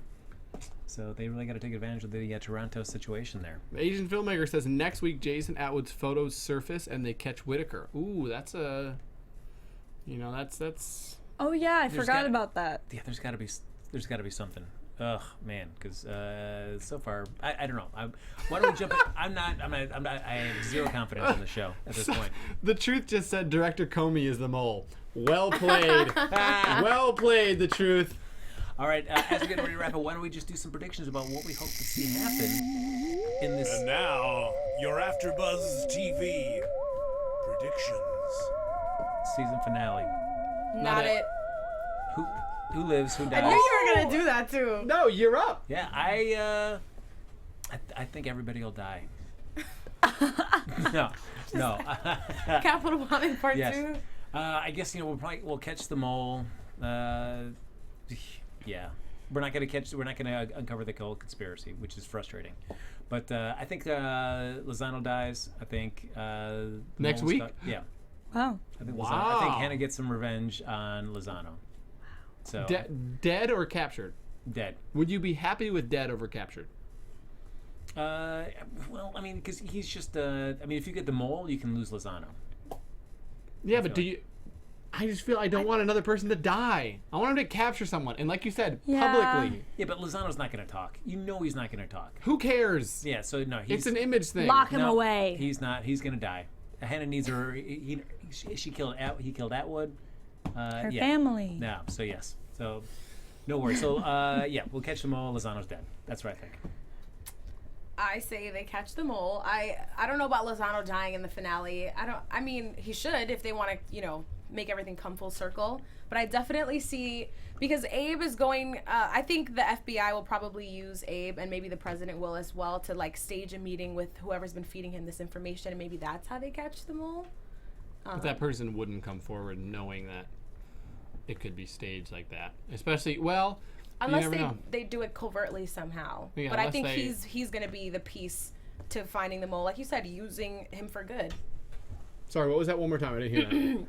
Speaker 1: So they really got to take advantage of the Toronto situation there.
Speaker 3: The Asian filmmaker says next week Jason Atwood's photos surface and they catch Whitaker. Ooh, that's a, that's.
Speaker 4: Oh yeah, I forgot about that.
Speaker 1: Yeah, there's got to be something. Ugh, man, because so far I don't know. Why don't we jump in? I have zero confidence in the show at this point.
Speaker 3: The Truth just said Director Comey is the mole. Well played. Well played, The Truth.
Speaker 1: All right, as we get ready to wrap up, why don't we just do some predictions about what we hope to see happen in this...
Speaker 2: And now, your AfterBuzz TV predictions.
Speaker 1: Season finale.
Speaker 5: Not it.
Speaker 1: Who lives, who dies?
Speaker 5: I knew you were going to do that, too.
Speaker 3: No, you're up.
Speaker 1: Yeah, I think everybody will die. No.
Speaker 5: Capital bombing part
Speaker 1: Yes.
Speaker 5: 2.
Speaker 1: I guess we'll catch the mole. Yeah, we're not gonna uncover the whole conspiracy, which is frustrating. But I think Lozano dies. I think
Speaker 3: Next week?
Speaker 1: Yeah,
Speaker 4: Wow.
Speaker 1: I think
Speaker 3: Wow.
Speaker 1: I think Hannah gets some revenge on Lozano. So
Speaker 3: Dead or captured?
Speaker 1: dead.
Speaker 3: Would you be happy with dead over captured?
Speaker 1: Well, I mean, because he's just. I mean, if you get the mole, you can lose Lozano.
Speaker 3: Yeah, but do you? I just feel I don't want another person to die. I want him to capture someone, and like you said,
Speaker 4: Yeah.
Speaker 3: publicly.
Speaker 1: Yeah, but Lozano's not going to talk. You know he's not going to talk.
Speaker 3: Who cares?
Speaker 1: Yeah, so no,
Speaker 3: It's an image thing.
Speaker 4: Lock him
Speaker 1: no,
Speaker 4: away.
Speaker 1: He's not. He's going to die. Hannah needs her. He killed. He killed Atwood.
Speaker 4: Her
Speaker 1: yeah.
Speaker 4: family.
Speaker 1: No, so yes. So no worries. So yeah, we'll catch them all. Lozano's dead. That's what I think.
Speaker 5: I say they catch the mole. I don't know about Lozano dying in the finale. I mean, he should if they want to, make everything come full circle. But I definitely see, because Abe is going, I think the FBI will probably use Abe, and maybe the president will as well, to like stage a meeting with whoever's been feeding him this information, and maybe that's how they catch the mole.
Speaker 3: But that person wouldn't come forward knowing that it could be staged like that. Especially, well,
Speaker 5: Unless
Speaker 3: you never know.
Speaker 5: they do it covertly somehow.
Speaker 3: Yeah,
Speaker 5: but I
Speaker 3: unless
Speaker 5: think
Speaker 3: they-
Speaker 5: he's going to be the piece to finding the mole. Like you said, using him for good.
Speaker 3: Sorry, what was that one more time? I didn't hear that.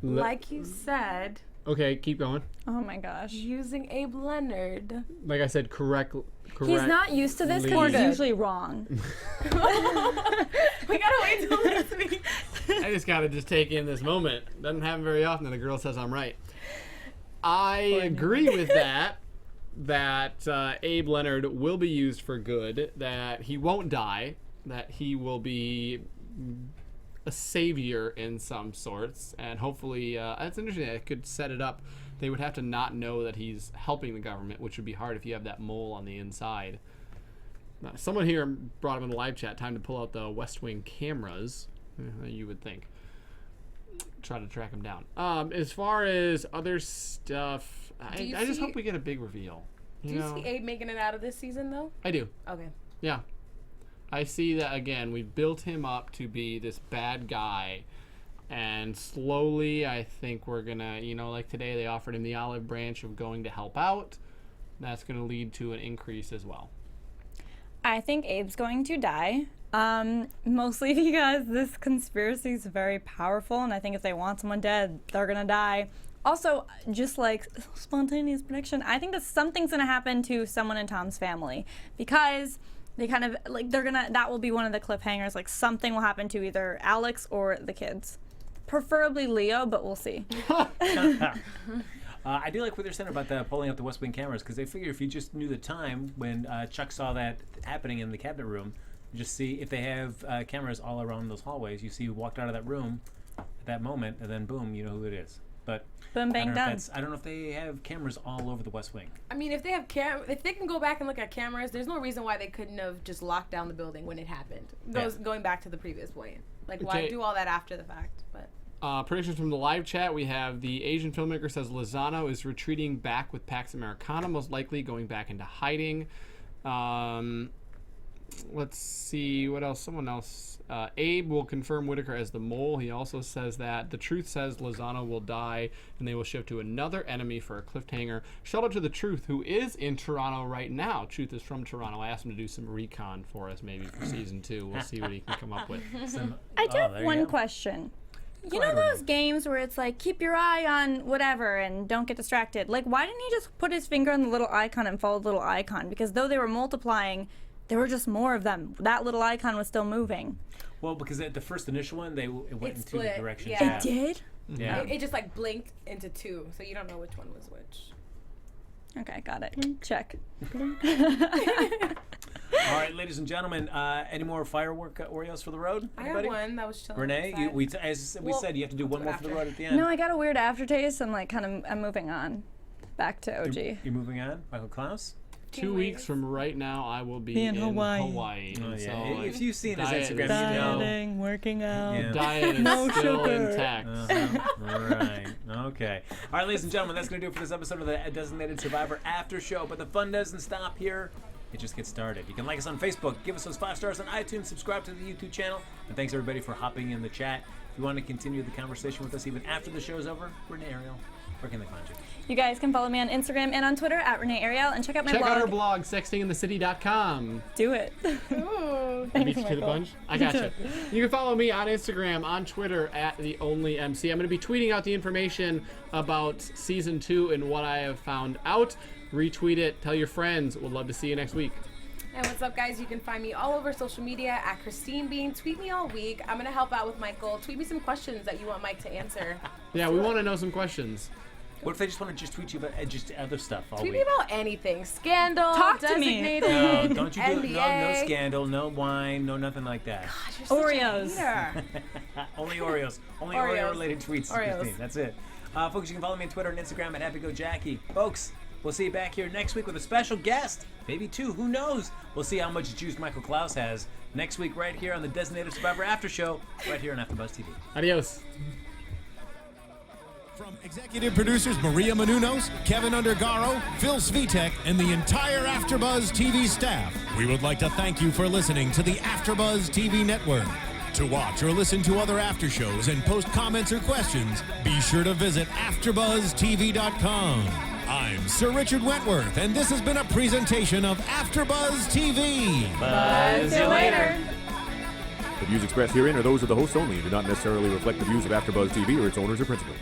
Speaker 5: Like you said,
Speaker 3: Okay, keep going.
Speaker 4: Oh my gosh.
Speaker 5: using Abe Leonard.
Speaker 3: Like I said, correct.
Speaker 4: He's not used to this because he's usually wrong.
Speaker 5: We gotta wait till next week.
Speaker 3: I just gotta take in this moment. Doesn't happen very often that a girl says I'm right. I agree with that. That Abe Leonard will be used for good. That he won't die. That he will be a savior in some sorts, and hopefully, it's interesting. I could set it up. They would have to not know that he's helping the government, which would be hard if you have that mole on the inside. Someone here brought up in the live chat, time to pull out the West Wing cameras. You would think. Try to track him down. As far as other stuff, I just hope we get a big reveal.
Speaker 5: Do you see Abe making it out of this season, though?
Speaker 3: I do.
Speaker 5: Okay.
Speaker 3: Yeah. I see that again. We've built him up to be this bad guy. And slowly, I think we're going to, like today, they offered him the olive branch of going to help out. That's going to lead to an increase as well.
Speaker 4: I think Abe's going to die. Mostly because this conspiracy is very powerful, and I think if they want someone dead, they're gonna die. Also, just like spontaneous prediction, I think that something's gonna happen to someone in Tom's family, because they kind of that will be one of the cliffhangers. Like, something will happen to either Alex or the kids, preferably Leo, but we'll see.
Speaker 1: I do like what they're saying about pulling out the West Wing cameras, because they figure if you just knew the time when Chuck saw that happening in the cabinet room, just see if they have cameras all around those hallways. You see who walked out of that room at that moment, and then boom, you know who it is. But
Speaker 4: boom, bang, done.
Speaker 1: I don't know if they have cameras all over the West Wing.
Speaker 5: I mean, if they have if they can go back and look at cameras, there's no reason why they couldn't have just locked down the building when it happened. Going back to the previous point, like why do all that after the fact? But
Speaker 3: predictions from the live chat. We have the Asian filmmaker says Lozano is retreating back with Pax Americana, most likely going back into hiding. Let's see what else. Someone else. Abe will confirm Whitaker as the mole. He also says that the truth says Lozano will die and they will shift to another enemy for a cliffhanger. Shout out to the Truth, who is in Toronto right now. Truth is from Toronto. I asked him to do some recon for us, maybe for season 2. We'll see what he can come up with.
Speaker 4: I do have one question. You know those games where it's like, keep your eye on whatever and don't get distracted? Like, why didn't he just put his finger on the little icon and follow the little icon? Because though they were multiplying, there were just more of them. That little icon was still moving.
Speaker 1: Well, because at the first initial one, it went in two
Speaker 5: split,
Speaker 1: directions.
Speaker 5: yeah.
Speaker 4: It did?
Speaker 1: Yeah.
Speaker 5: It just like blinked into two, so you don't know which one was which.
Speaker 4: Okay, got it. Check.
Speaker 1: All right, ladies and gentlemen, any more firework Oreos for the road? Anybody?
Speaker 5: I had one that was chilling.
Speaker 1: Renee, as we said, you have to do one more for the road at the end.
Speaker 4: No, I got a weird aftertaste. I'm moving on. Back to OG.
Speaker 1: You're moving on? Michael Clouse?
Speaker 3: 2 weeks from right now, I will be in Hawaii.
Speaker 1: Oh, yeah.
Speaker 3: So,
Speaker 1: if you've seen his
Speaker 3: diet
Speaker 1: Instagram,
Speaker 3: is
Speaker 1: you know.
Speaker 4: Dieting, working out.
Speaker 1: Yeah.
Speaker 3: Diet is
Speaker 4: No
Speaker 3: still
Speaker 4: sugar.
Speaker 3: intact.
Speaker 1: All right. Okay. All right, ladies and gentlemen, that's going to do it for this episode of the Designated Survivor After Show. But the fun doesn't stop here. it just gets started. You can like us on Facebook, give us those 5 stars on iTunes, subscribe to the YouTube channel, and thanks everybody for hopping in the chat. If you want to continue the conversation with us even after the show's over, Renee Ariel, where can they find you?
Speaker 4: You guys can follow me on Instagram and on Twitter at Renee Ariel, and check out my blog.
Speaker 3: Check out our blog, sextinginthecity.com.
Speaker 4: Do it.
Speaker 3: I beat you to the punch. I got you. You can follow me on Instagram, on Twitter at TheOnlyMC. I'm going to be tweeting out the information about season 2 and what I have found out. Retweet it. Tell your friends. We'd love to see you next week.
Speaker 5: And what's up, guys? You can find me all over social media at Christine Bean. Tweet me all week. I'm going to help out with Michael. Tweet me some questions that you want Mike to answer.
Speaker 3: Yeah, we want to know some questions.
Speaker 1: What if they just want to just tweet you about just other stuff all
Speaker 5: Tweet
Speaker 1: week?
Speaker 5: me about anything. Scandal,
Speaker 4: Talk to
Speaker 5: designated,
Speaker 4: me.
Speaker 1: No, don't you do
Speaker 5: NBA.
Speaker 1: no scandal, no wine, no nothing like that.
Speaker 5: Gosh, you're such a
Speaker 4: Oreos.
Speaker 5: hater.
Speaker 1: Only Oreos. Only
Speaker 5: Oreos.
Speaker 1: Oreo-related tweets,
Speaker 5: Oreos.
Speaker 1: Christine. That's it. Folks, you can follow me on Twitter and Instagram at HappyGoJackie. Folks, we'll see you back here next week with a special guest. Maybe 2. Who knows? We'll see how much juice Michael Clouse has next week right here on the Designated Survivor After Show, right here on AfterBuzz TV.
Speaker 3: Adios.
Speaker 2: From executive producers Maria Menounos, Kevin Undergaro, Phil Svitek, and the entire AfterBuzz TV staff, we would like to thank you for listening to the AfterBuzz TV network. To watch or listen to other after shows and post comments or questions, be sure to visit AfterBuzzTV.com. I'm Sir Richard Wentworth, and this has been a presentation of AfterBuzz TV.
Speaker 5: See you later.
Speaker 6: The views expressed herein are those of the hosts only and do not necessarily reflect the views of AfterBuzz TV or its owners or principals.